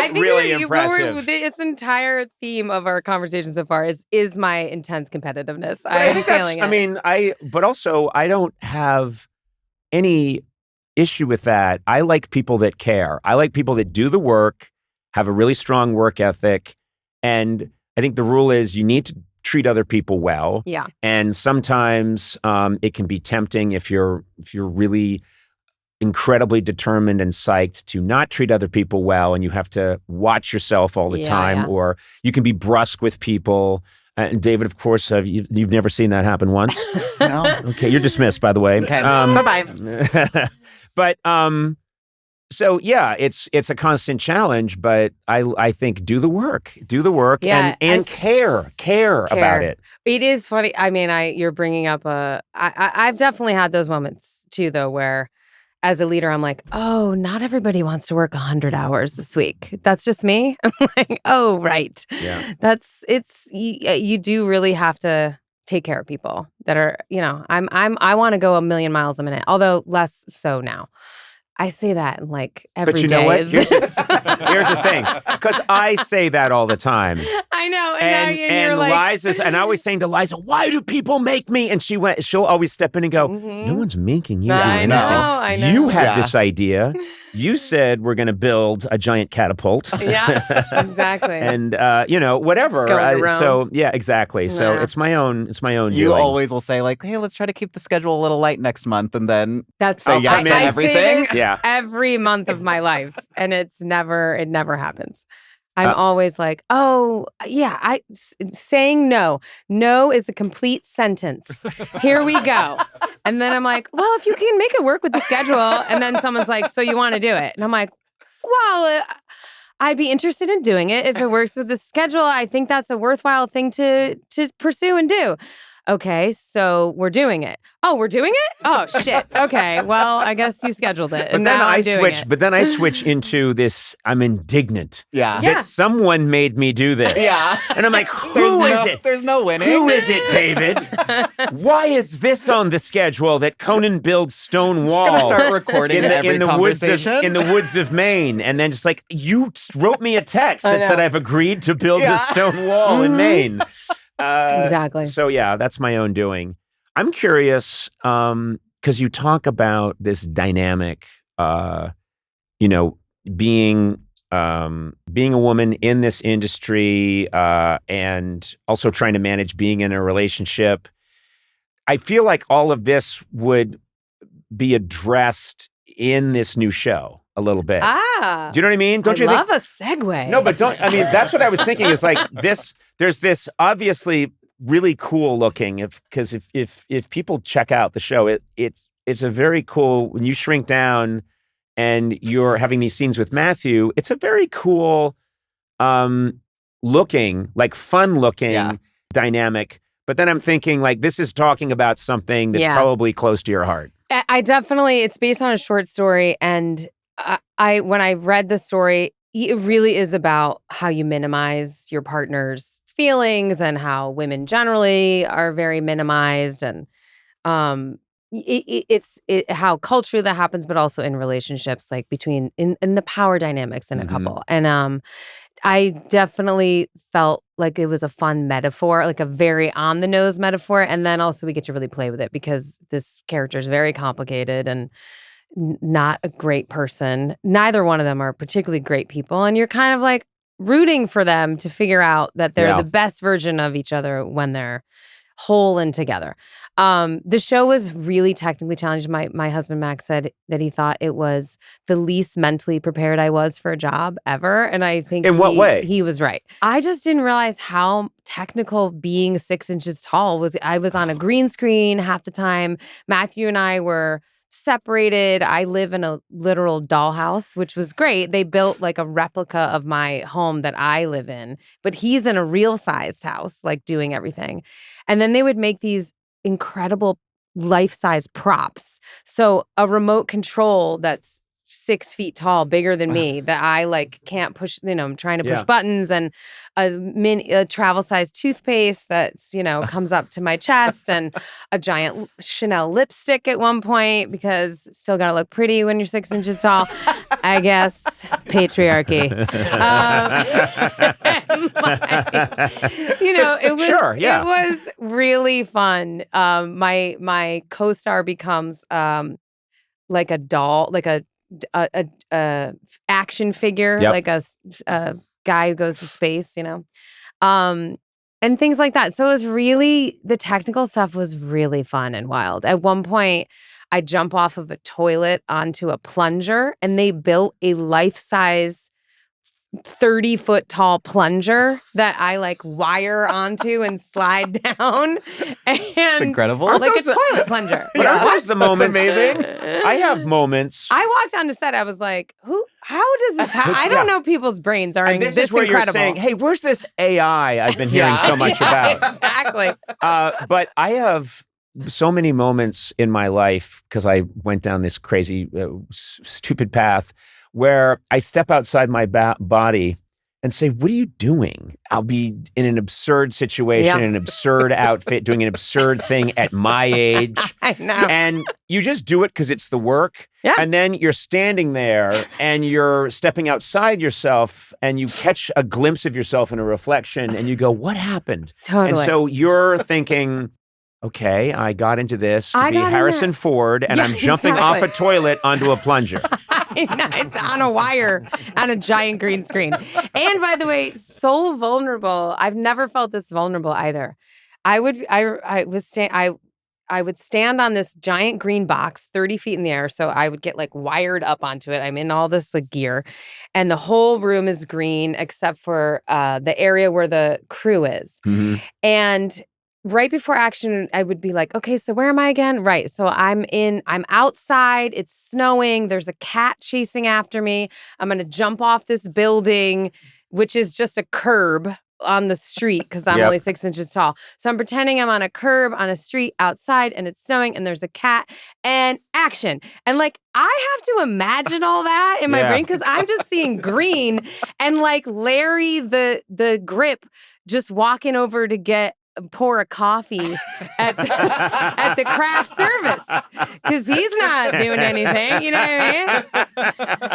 impressive. Its entire theme of our conversation so far is my intense competitiveness. I'm feeling it. But also I don't have any issue with that. I like people that care. I like people that do the work, have a really strong work ethic. And I think the rule is you need to treat other people well. Yeah. And sometimes it can be tempting if you're really incredibly determined and psyched to not treat other people well, and you have to watch yourself all the time, or you can be brusque with people. And David, of course, you've never seen that happen once? No. Okay, you're dismissed, by the way. Okay, bye-bye. But so yeah, it's a constant challenge, but I think do the work and care about it. It is funny. I mean, you're bringing up I've definitely had those moments too, though, where as a leader, I'm like, oh, not everybody wants to work 100 hours this week. That's just me. I'm like, oh, right. Yeah. You do really have to take care of people that are, I want to go 1,000,000 miles a minute, although less so now. I say that every day. But you know what? Here's the thing, because I say that all the time. I know, and you're Liza's, and I was saying to Liza, why do people make me? And she'll always step in and go, no one's making you do anything. I know. You had this idea. You said we're going to build a giant catapult. Yeah, exactly. And whatever. So yeah, exactly. So it's my own. You doing. always will say hey, let's try to keep the schedule a little light next month, and then that's say yes to everything. Every month of my life, and it never happens. I'm always like, oh, yeah, saying no. No is a complete sentence. Here we go. And then I'm like, well, if you can make it work with the schedule. And then someone's like, so you want to do it? And I'm like, well, I'd be interested in doing it if it works with the schedule. I think that's a worthwhile thing to pursue and do. Okay, so we're doing it. Oh, we're doing it? Oh, shit. Okay, well, I guess you scheduled it. And now I'm doing it. But then I switch into this, I'm indignant. Yeah. That someone made me do this. Yeah. And I'm like, who is it? There's no winning. Who is it, David? Why is this on the schedule that Conan builds stone wall? I'm just going to start recording every conversation. In the woods of Maine. And then just like, you wrote me a text that said I've agreed to build this stone wall in Maine. Exactly. So yeah, that's my own doing. I'm curious because you talk about this dynamic, being a woman in this industry and also trying to manage being in a relationship. I feel like all of this would be addressed in this new show a little bit. Ah. Do you know what I mean? Don't you love a segue. No, but that's what I was thinking is like this. There's this obviously really cool looking because if people check out the show, it's a very cool when you shrink down and you're having these scenes with Matthew. It's a very cool looking, like fun looking dynamic. But then I'm thinking like this is talking about something that's probably close to your heart. I definitely, it's based on a short story, and when I read the story, it really is about how you minimize your partner's feelings and how women generally are very minimized, and it's how culturally that happens, but also in relationships, like between in the power dynamics in a couple. And I definitely felt like it was a fun metaphor, like a very on the nose metaphor, and then also we get to really play with it because this character is very complicated and not a great person. Neither one of them are particularly great people, and you're kind of like rooting for them to figure out that they're the best version of each other when they're whole and together. The show was really technically challenged. My husband Max said that he thought it was the least mentally prepared I was for a job ever, and I think what way? He was right. I just didn't realize how technical being 6 inches tall was. I was on a green screen half the time. Matthew and I were separated. I live in a literal dollhouse, which was great. They built like a replica of my home that I live in, but he's in a real sized house, like doing everything. And then they would make these incredible life-size props. So a remote control that's 6 feet tall, bigger than me, that I like can't push, I'm trying to push buttons, and a travel-sized toothpaste that's, comes up to my chest, and a giant Chanel lipstick at one point because still got to look pretty when you're 6 inches tall. I guess patriarchy. It was really fun. My co-star becomes like a doll, like a action figure, like a guy who goes to space, and things like that. So it was really, the technical stuff was really fun and wild. At one point, I jump off of a toilet onto a plunger, and they built a life-size 30-foot tall plunger that I like wire onto and slide down. And it's incredible. Like a toilet plunger. But aren't those the moments? That's amazing. I have moments. I walked on the set. I was like, how does this happen? I don't know people's brains are and this this is where incredible. You're saying, hey, where's this AI I've been hearing so much about? Exactly. But I have so many moments in my life, because I went down this crazy, stupid path, where I step outside my body and say, what are you doing? I'll be in an absurd situation, in an absurd outfit, doing an absurd thing at my age. I know. And you just do it because it's the work. Yeah. And then you're standing there and you're stepping outside yourself and you catch a glimpse of yourself in a reflection and you go, what happened? Totally. And so you're thinking, okay, I got into this to be Harrison Ford, and I'm jumping off a toilet onto a plunger. It's on a wire on a giant green screen. And by the way, so vulnerable. I've never felt this vulnerable either. I would stand on this giant green box 30 feet in the air. So I would get like wired up onto it. I'm in all this like gear, and the whole room is green except for the area where the crew is. Mm-hmm. And right before action, I would be like, okay, so where am I again? Right. So I'm outside. It's snowing. There's a cat chasing after me. I'm going to jump off this building, which is just a curb on the street because I'm only 6 inches tall. So I'm pretending I'm on a curb on a street outside and it's snowing and there's a cat and action. And like, I have to imagine all that in my brain because I'm just seeing green and like Larry, the grip, just walking over to pour a coffee at the craft service because he's not doing anything, you know what I mean?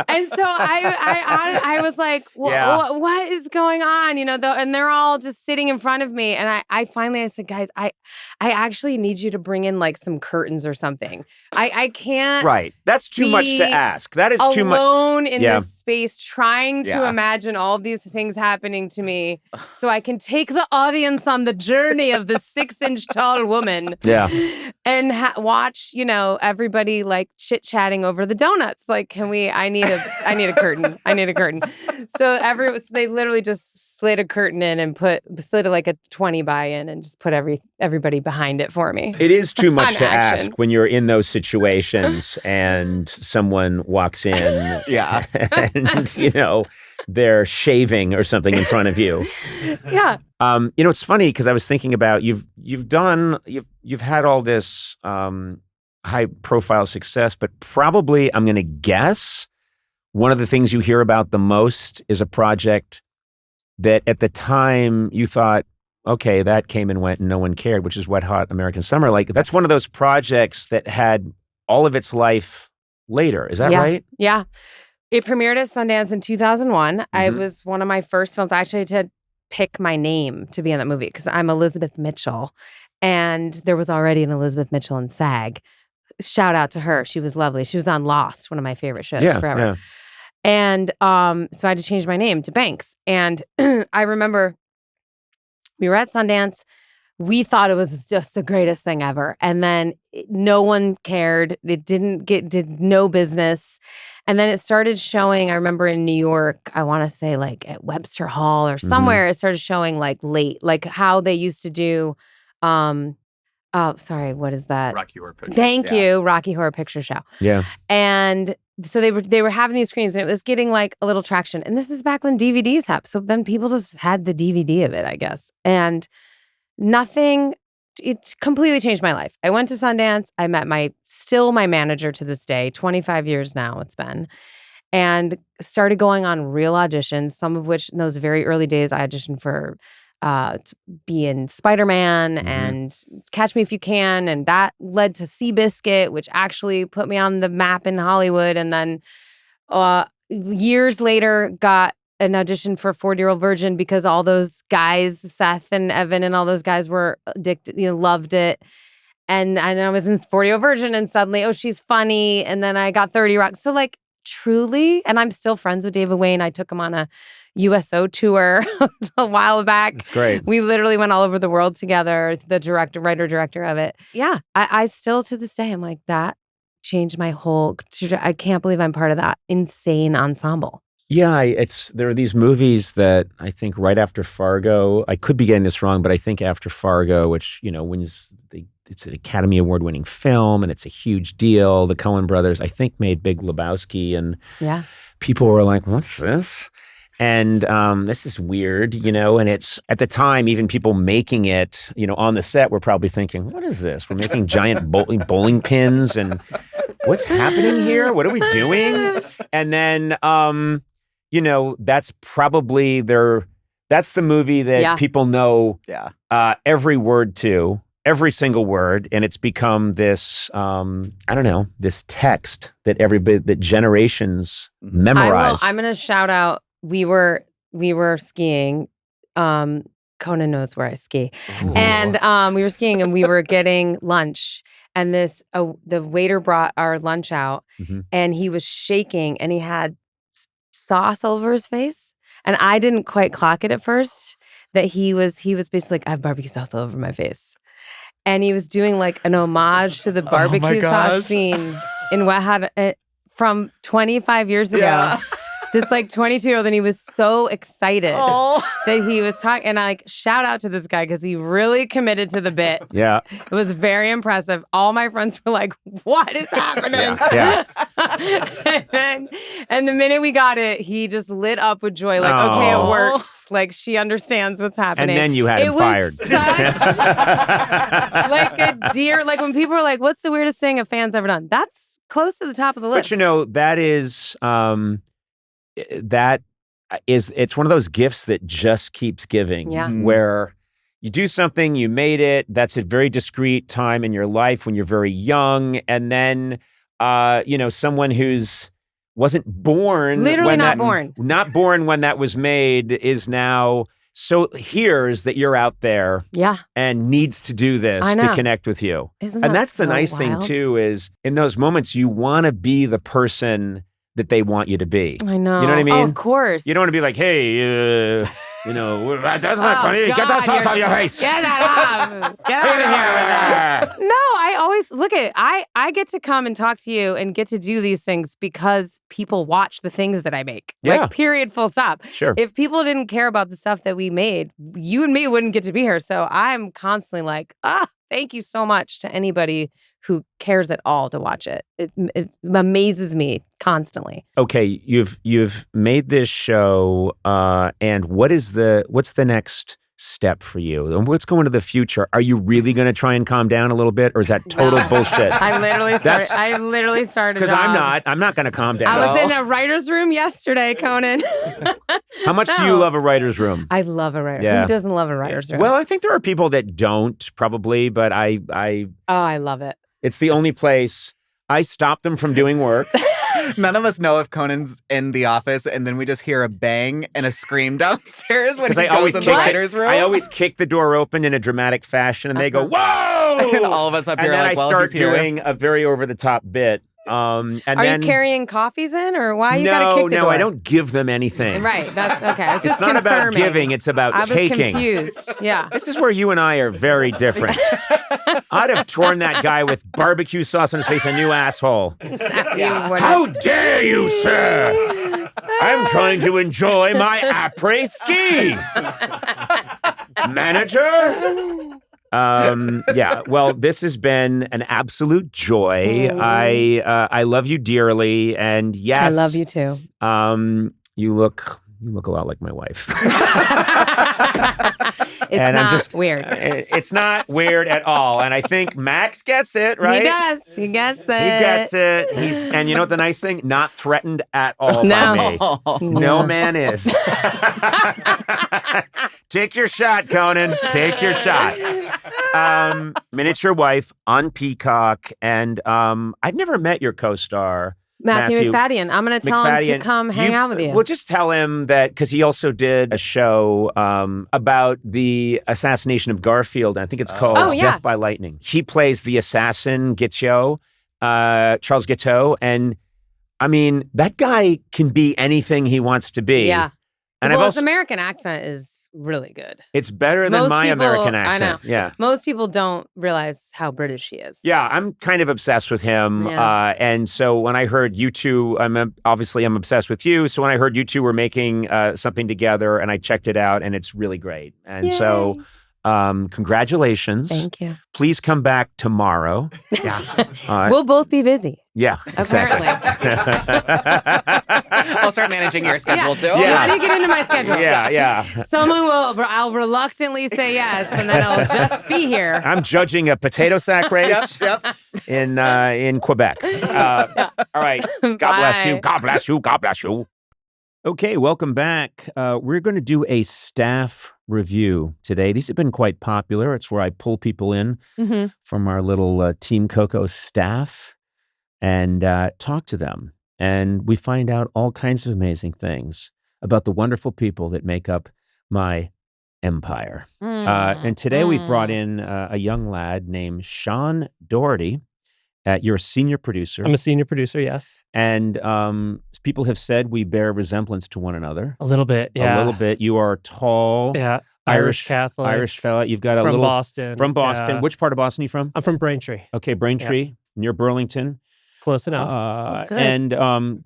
And so I was like, what is going on? You know, and they're all just sitting in front of me. And I finally said, guys, I actually need you to bring in like some curtains or something. I can't. Right. That's too much to ask. That is too much. Alone in this space trying to imagine all of these things happening to me so I can take the audience on the journey of the 6-inch tall woman. Yeah. And watch, you know, everybody like chit-chatting over the donuts. Like, I need a curtain. I need a curtain. So they literally just slid a curtain in and slid like a 20 by in and just put everybody behind it for me. It is too much to ask when you're in those situations and someone walks in. And, you know, they're shaving or something in front of you. Yeah. You know, it's funny because I was thinking about you've had all this high profile success, but probably I'm going to guess one of the things you hear about the most is a project that at the time you thought, okay, that came and went and no one cared, which is Wet Hot American Summer. Like that's one of those projects that had all of its life later. Is that right? Yeah. It premiered at Sundance in 2001. It was one of my first films. I actually had to pick my name to be in that movie because I'm Elizabeth Mitchell. And there was already an Elizabeth Mitchell in SAG. Shout out to her. She was lovely. She was on Lost, one of my favorite shows forever. Yeah. And so I had to change my name to Banks. And I remember we were at Sundance. We thought it was just the greatest thing ever. And then no one cared. It did no business. And then it started showing, I remember in New York, I want to say like at Webster Hall or somewhere, it started showing like late, like how they used to do, what is that? Rocky Horror Picture. Thank you, Rocky Horror Picture Show. Yeah. And so they were having these screens and it was getting like a little traction. And this is back when DVDs happened. So then people just had the DVD of it, I guess. And it completely changed my life. I went to Sundance. I met my manager to this day, 25 years now it's been, and started going on real auditions, some of which in those very early days I auditioned for to be in Spider-Man and Catch Me If You Can, and that led to Seabiscuit, which actually put me on the map in Hollywood, and then years later got an audition for 40-Year-Old Virgin because all those guys, Seth and Evan and all those guys were addicted, loved it. And I was in 40-Year-Old Virgin and suddenly, she's funny. And then I got 30 Rock. So like truly, and I'm still friends with David Wayne. I took him on a USO tour a while back. That's great. We literally went all over the world together, the writer-director of it. Yeah, I still to this day, I'm like, that changed my whole, I can't believe I'm part of that insane ensemble. Yeah, there are these movies that I think right after Fargo, I could be getting this wrong, but I think after Fargo, which, it's an Academy Award winning film and it's a huge deal. The Coen brothers, I think, made Big Lebowski, and people were like, what's this? And this is weird, and it's at the time, even people making it, on the set were probably thinking, what is this? We're making giant bowling pins and what's happening here? What are we doing? And then, that's probably that's the movie that people know every word to, every single word. And it's become this, this text that generations memorize. I'm going to shout out, we were skiing. Conan knows where I ski. Ooh. And we were skiing and we were getting lunch. And the waiter brought our lunch out and he was shaking and he had sauce all over his face. And I didn't quite clock it at first that he was basically like, I have barbecue sauce all over my face. and he was doing like an homage to the barbecue sauce scene in what had from 25 years ago. Yeah. This like 22-year-old, and he was so excited that he was talking. And I like shout out to this guy because he really committed to the bit. Yeah. It was very impressive. All my friends were like, "What is happening?" Yeah. and the minute we got it, he just lit up with joy. Like, okay, it worked. Like she understands what's happening. And then you had him fired. Such like a deer. Like when people are like, "What's the weirdest thing a fan's ever done?" That's close to the top of the list. But you know, that is it's one of those gifts that just keeps giving. Yeah. Where you do something, you made it. That's a very discrete time in your life when you're very young, and then someone who's wasn't born, literally not born when that was made, is now so hears that you're out there, and needs to do this to connect with you. Isn't and that that's the so nice wild? thing too, is in those moments you want to be the person that they want you to be. I know. You know what I mean? Oh, of course. You don't want to be like, hey, that's not funny. Get that stuff out of your face. Get that off. Get out of here with that. No, I always look at it. I get to come and talk to you and get to do these things because people watch the things that I make. Yeah. Like, period, full stop. Sure. If people didn't care about the stuff that we made, you and me wouldn't get to be here. So I'm constantly like, thank you so much to anybody who cares at all to watch it. It amazes me constantly. Okay, you've made this show, and what's the next step for you? And what's going to the future? Are you really going to try and calm down a little bit, or is that total bullshit? I literally started. Because I'm not going to calm down. I was in a writer's room yesterday, Conan. How much do you love a writer's room? I love a writer. Yeah. Who doesn't love a writer's room? Well, I think there are people that don't, probably, but I love it. It's the only place I stop them from doing work. None of us know if Conan's in the office, and then we just hear a bang and a scream downstairs when he goes in the writer's room. I always kick the door open in a dramatic fashion, and they go, "Whoa!" And all of us up here are like, then well, I start he's here. doing a very over-the-top bit. Are you carrying coffees in, or why you got to kick the door? No, I don't give them anything. Right, that's okay. It's just not confirming. about giving; it's about taking. I was confused. Yeah, this is where you and I are very different. I'd have torn that guy with barbecue sauce on his face a new asshole. How dare you, sir? I'm trying to enjoy my après-ski. Manager? Well, this has been an absolute joy. I love you dearly, and yes, I love you too. You look a lot like my wife. It's not weird. It's not weird at all. And I think Max gets it, right? He does. He gets it. He gets it. And you know what the nice thing? Not threatened at all by me. No man is. Take your shot, Conan. Take your shot. Miniature Wife on Peacock. And I've never met your co-star, Matthew Macfadyen. I'm going to tell him to come hang out with you. Well, just tell him that, because he also did a show about the assassination of Garfield. I think it's called Death by Lightning. He plays the assassin, Charles Guiteau. And I mean, that guy can be anything he wants to be. Yeah. And his American accent is really good. It's better than my American accent. I know. Yeah. Most people don't realize how British he is. Yeah, I'm kind of obsessed with him. Yeah. And so when I heard you two, I'm obsessed with you. So when I heard you two were making something together, and I checked it out, and it's really great. And Yay. So congratulations. Thank you. Please come back tomorrow. Yeah. We'll both be busy. Yeah, Apparently. exactly. I'll start managing your schedule too. Yeah. How do you get into my schedule? Yeah. I'll reluctantly say yes, and then I'll just be here. I'm judging a potato sack race in Quebec. All right. God bless you. God bless you. God bless you. Okay, welcome back. We're going to do a staff review today. These have been quite popular. It's where I pull people in from our little Team Coco staff and talk to them. And we find out all kinds of amazing things about the wonderful people that make up my empire. And today we've brought in a young lad named Sean Doherty. You're a senior producer. I'm a senior producer, yes. And people have said we bear resemblance to one another. A little bit, yeah. A little bit. You are tall. Yeah. Irish Catholic. Irish fella. You've got a from little Boston. From Boston. Yeah. Which part of Boston are you from? I'm from Braintree. Okay, Braintree, near Burlington. Close enough. Good. And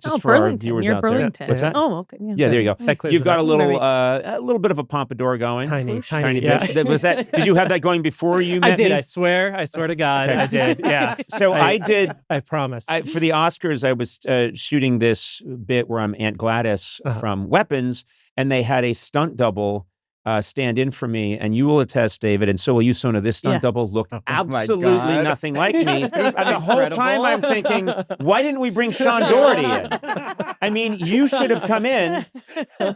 just for Burlington. our viewers You're out Burlington. there. What's that? Oh, okay. Yeah, there you go. That clears You've it got up. a little bit of a pompadour going. Tiny bit. yeah. Was that? Did you have that going before you met I did. me? I swear to God, Okay. I did. Yeah. So I did. I promise. For the Oscars, I was shooting this bit where I'm Aunt Gladys from Weapons, and they had a stunt double stand in for me, and you will attest, David, and so will you, Sona. This stunt double looked absolutely nothing like me. And the whole time I'm thinking, why didn't we bring Sean Doherty in? I mean, you should have come in.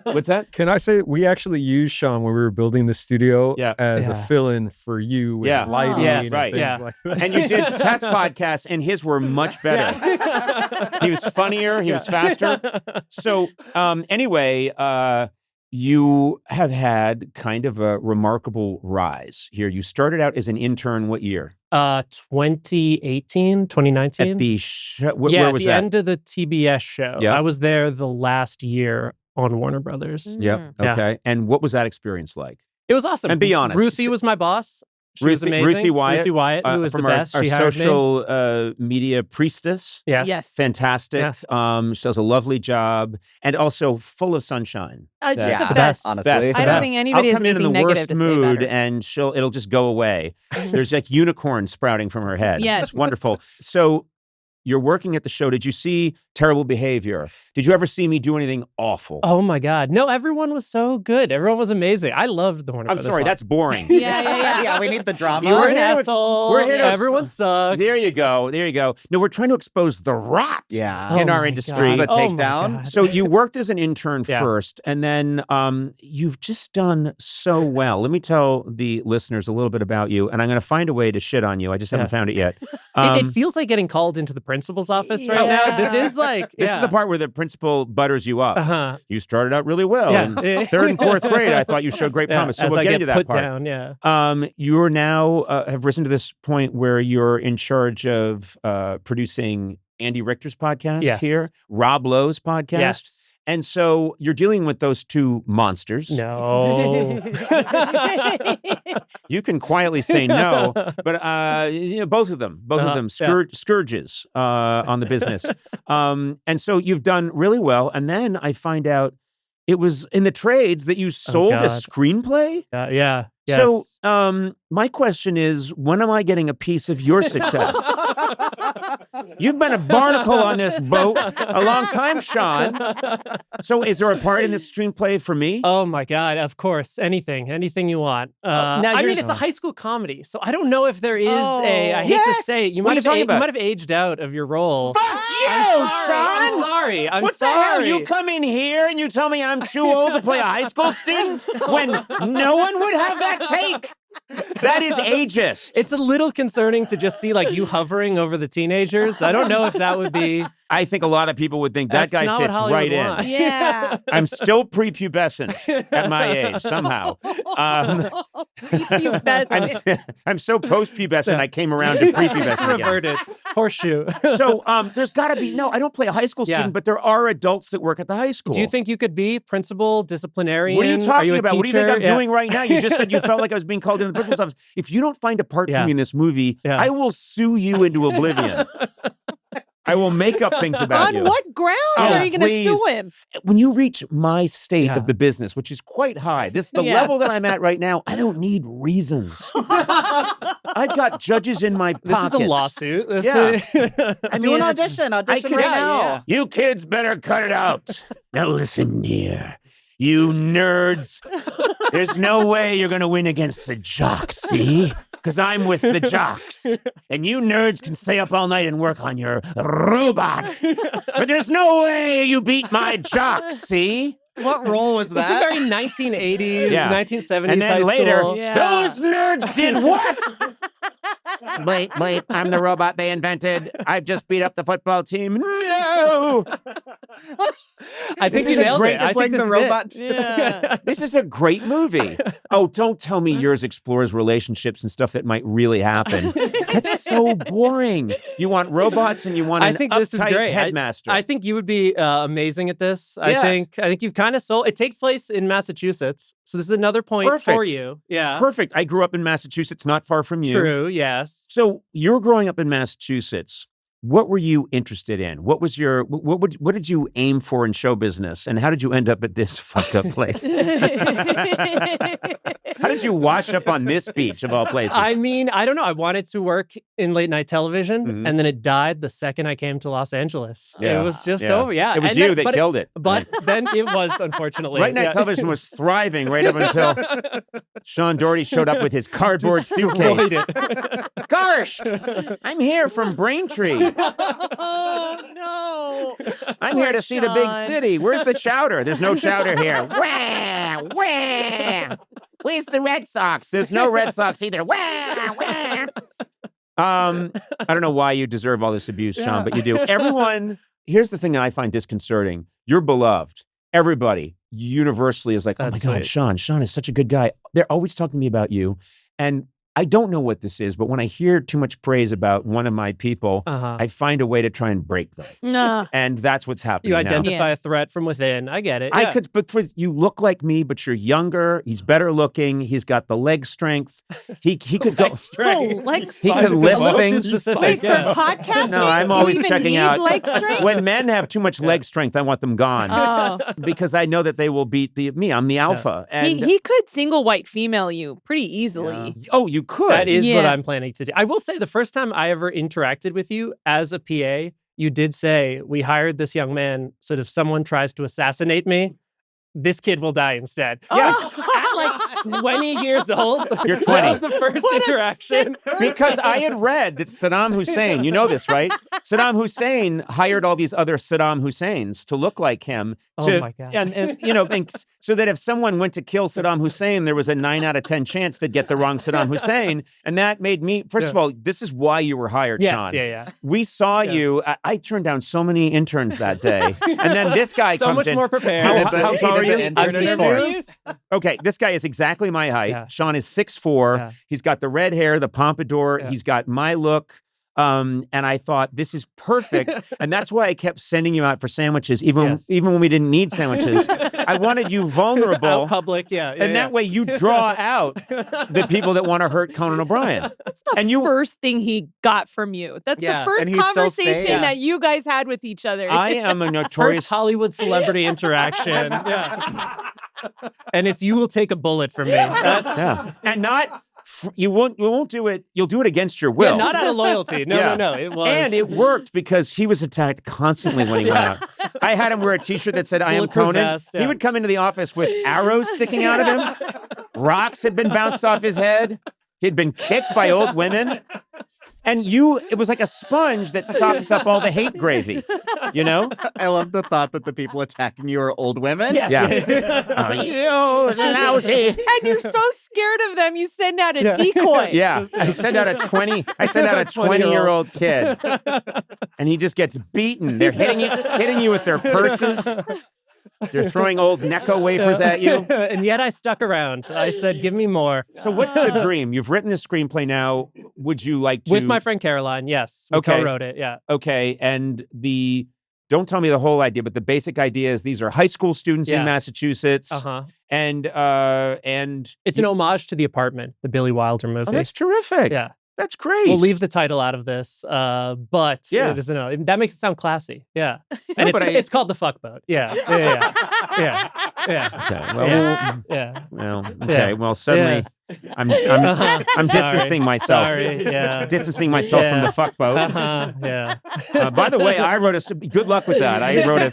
What's that? Can I say we actually used Sean when we were building the studio as a fill-in for you with lighting and things like that. And you did test podcasts, and his were much better. He was funnier. He was faster. So anyway, you have had kind of a remarkable rise here. You started out as an intern what year? 2018, 2019. At the show? Where was the that? end of the TBS show. Yeah. I was there the last year on Warner Brothers. Yep. Okay. And what was that experience like? It was awesome. And be honest. Ruthie was my boss. She was amazing. Ruthie Wyatt, who was the from best. Our She hired social media priestess. Yes. Fantastic. Yeah. She does a lovely job, and also full of sunshine. Just Yeah. the best. Honestly. Best. I don't think anybody I'll has come in anything the negative worst to say mood, about her. and it'll just go away. There's like unicorns sprouting from her head. Yes. It's wonderful. So you're working at the show. Did you see Terrible Behavior? Did you ever see me do anything awful? Oh my God. No, everyone was so good. Everyone was amazing. I loved the Warner I'm Brothers sorry, lot. that's boring. Yeah, we need the drama. You were an here to ex- asshole. we're here to ex- Everyone sucked. There you go. There you go. No, we're trying to expose the rot Yeah. in Oh our my industry. This is a God. Oh my takedown. God. So you worked as an intern Yeah. first, and then you've just done so well. Let me tell the listeners a little bit about you, and I'm going to find a way to shit on you. I just haven't found it yet. It feels like getting called into the principal's office right now. This is like This is the part where the principal butters you up. Uh-huh. You started out really well. Yeah. In third and fourth grade, I thought you showed great promise. So as we'll I get get into that put part. down, yeah. You're now have risen to this point where you're in charge of producing Andy Richter's podcast Yes. here, Rob Lowe's podcast. Yes. And so you're dealing with those two monsters. No. You can quietly say no, but both of them, scourges on the business. And so you've done really well. And then I find out it was in the trades that you sold a God. screenplay. Yeah. Yes. So my question is, when am I getting a piece of your success? You've been a barnacle on this boat a long time, Sean. So is there a part in this screenplay for me? Oh my God, of course. Anything you want. now I you're mean, it's a high school comedy, so I don't know if there is I hate to Yes! say it, you What are might you talking have about? you might have aged out of your role. Fuck you, I'm Sean! sorry. I'm What sorry. the hell? You come in here and you tell me I'm too old to play a high school student when no one would have that take? That is ageist. It's a little concerning to just see like you hovering over the teenagers. I don't know if that would be. I think a lot of people would think that That's guy not what fits Hollywood right in. wants. Yeah. I'm still prepubescent at my age somehow. I'm so post-pubescent I came around to prepubescent again. Reverted. Horseshoe. So there's got to be I don't play a high school student, but there are adults that work at the high school. Do you think you could be principal, disciplinarian? What are you talking a about? What do you think I'm teacher? doing right now? You just said you felt like I was being called into the principal's office. If you don't find a part for me in this movie, I will sue you into oblivion. I will make up things about you. On what grounds are you going to sue him? When you reach my state of the business, which is quite high, the level that I'm at right now, I don't need reasons. I've got judges in my pockets. This is a lawsuit. Do an audition. Audition right now. You kids better cut it out. Now listen here. You nerds. There's no way you're going to win against the jocks, see? Because I'm with the jocks. And you nerds can stay up all night and work on your robot. But there's no way you beat my jocks, see? What role was This is that? very 1980s, Yeah. 1970s And then high later, school. those nerds did what? Bleep, I'm the robot they invented. I've just beat up the football team. No! I think you nailed it. I think the robot. Yeah. This is a great movie. Oh, don't tell me yours explores relationships and stuff that might really happen. That's so boring. You want robots and you want an this is uptight great. headmaster. I think you would be amazing at this. I think you've kind of sold. It takes place in Massachusetts, so this is another point for you. Yeah, perfect. I grew up in Massachusetts, not far from you. True. Yes. So you're growing up in Massachusetts. What were you interested in? What was your what did you aim for in show business, and how did you end up at this fucked up place? How did you wash up on this beach of all places? I mean, I don't know. I wanted to work in late night television, and then it died the second I came to Los Angeles. Yeah. It was just over. Yeah, it was you that killed it. But then it was, unfortunately. Late night television was thriving right up until Sean Doherty showed up with his cardboard suitcase. Gosh, I'm here from Braintree. Oh no! I'm here to see the big city. Where's the chowder? There's no chowder here. Wah, wah. Where's the Red Sox? There's no Red Sox either. Wah, wah. I don't know why you deserve all this abuse, Sean, but you do. Everyone, here's the thing that I find disconcerting. You're beloved. Everybody universally is like, oh my God, Sean is such a good guy. They're always talking to me about you. And I don't know what this is, but when I hear too much praise about one of my people, I find a way to try and break them. No. And that's what's happening You now. identify a threat from within. I get it. I could, but you look like me, but you're younger. He's better looking. He's got the leg strength. He could go. He could lift things. Wait, for podcasting? No, I'm Do you always even checking need out. leg strength? When men have too much leg strength, I want them gone because I know that they will beat me. I'm the alpha. And he could single white female you pretty easily. Oh, you could. That is what I'm planning to do. I will say the first time I ever interacted with you as a PA, you did say, we hired this young man so that if someone tries to assassinate me, this kid will die instead. Yes. At like 20 years old. You're 20. That was the first interaction. Because I had read that Saddam Hussein, you know this, right? Saddam Hussein hired all these other Saddam Husseins to look like him. Oh my God. And you know, so that if someone went to kill Saddam Hussein, there was a 9 out of 10 chance they'd get the wrong Saddam Hussein. And that made me, first of all, this is why you were hired, Sean. Yeah. We saw you. I turned down so many interns that day. And then this guy so comes much in. more prepared. How tall are you? I'm 6'4". Okay, this guy is exactly my height. Yeah. Sean is 6'4". Yeah. He's got the red hair, the pompadour. Yeah. He's got my look. And I thought, this is perfect. And that's why I kept sending you out for sandwiches, even when we didn't need sandwiches. I wanted you vulnerable. Out public, and that way you draw out the people that want to hurt Conan O'Brien. That's the first thing he got from you. That's the first conversation that you guys had with each other. I am a notorious first Hollywood celebrity interaction. And it's, you will take a bullet from me. And not... You won't do it. You'll do it against your will. Yeah, not out of loyalty. No. It was. And it worked because he was attacked constantly when he went out. I had him wear a T-shirt that said, I am Conan. Vest, He would come into the office with arrows sticking out of him. Rocks had been bounced off his head. He'd been kicked by old women. And it was like a sponge that sops up all the hate gravy, you know? I love the thought that the people attacking you are old women. Yes. Yeah. You lousy. And you're so scared of them, you send out a decoy. Yeah. I send out a 20-year-old kid. And he just gets beaten. They're hitting you with their purses. They're throwing old Necco wafers at you. And yet I stuck around. I said, give me more. So what's the dream? You've written this screenplay now. Would you like to... With my friend Caroline, yes. We co-wrote it, Okay, and don't tell me the whole idea, but the basic idea is these are high school students in Massachusetts. And it's an homage to The Apartment, the Billy Wilder movie. Oh, that's terrific. Yeah. That's great. We'll leave the title out of this, but it is, that makes it sound classy. Yeah, and it's called The Fuck Boat. Yeah. Okay. Well, suddenly I'm distancing myself. Sorry. Yeah. Distancing myself from the fuck boat. By the way, I wrote good luck with that. I wrote a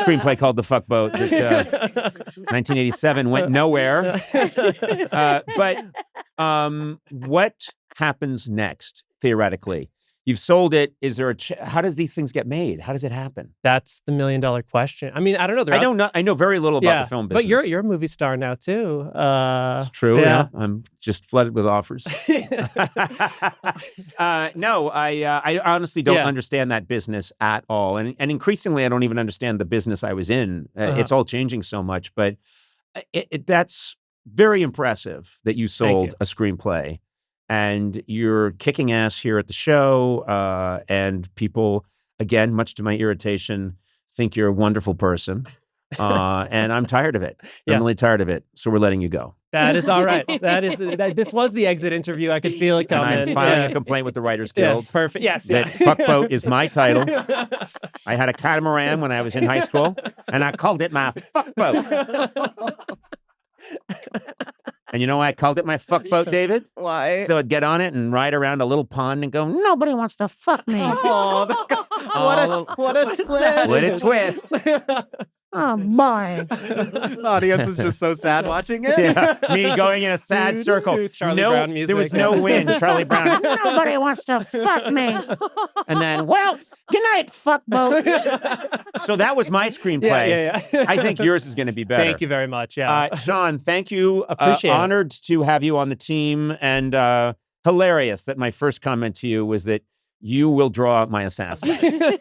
screenplay called The Fuck Boat that 1987 went nowhere. But what happens next, theoretically? You've sold it. Is there how does these things get made? How does it happen? That's the $1 million question. I mean, I don't know. I know very little about the film business. But you're a movie star now too. It's true. Yeah. I'm just flooded with offers. No, I honestly don't understand that business at all, and increasingly I don't even understand the business I was in. It's all changing so much, but that's very impressive that you sold a screenplay. And you're kicking ass here at the show, and people, again, much to my irritation, think you're a wonderful person. And I'm tired of it. I'm really tired of it. So we're letting you go. That is all right. This was the exit interview. I could feel it coming. And I'm filing a complaint with the Writers Guild. Perfect. Yes. That Fuckboat is my title. I had a catamaran when I was in high school, and I called it my Fuckboat. And you know why I called it my fuckboat, David? Why? So I'd get on it and ride around a little pond and go, nobody wants to fuck me. Oh, what a twist. What a twist. Oh, boy. The audience is just so sad watching it. Yeah. Me going in a sad circle. Charlie Brown music. There was no wind. Charlie Brown. Nobody wants to fuck me. And then, well, good night, fuckboat. So that was my screenplay. Yeah. I think yours is going to be better. Thank you very much. Yeah. Sean, thank you. Appreciate it. Honored to have you on the team, and hilarious that my first comment to you was that you will draw my assassin.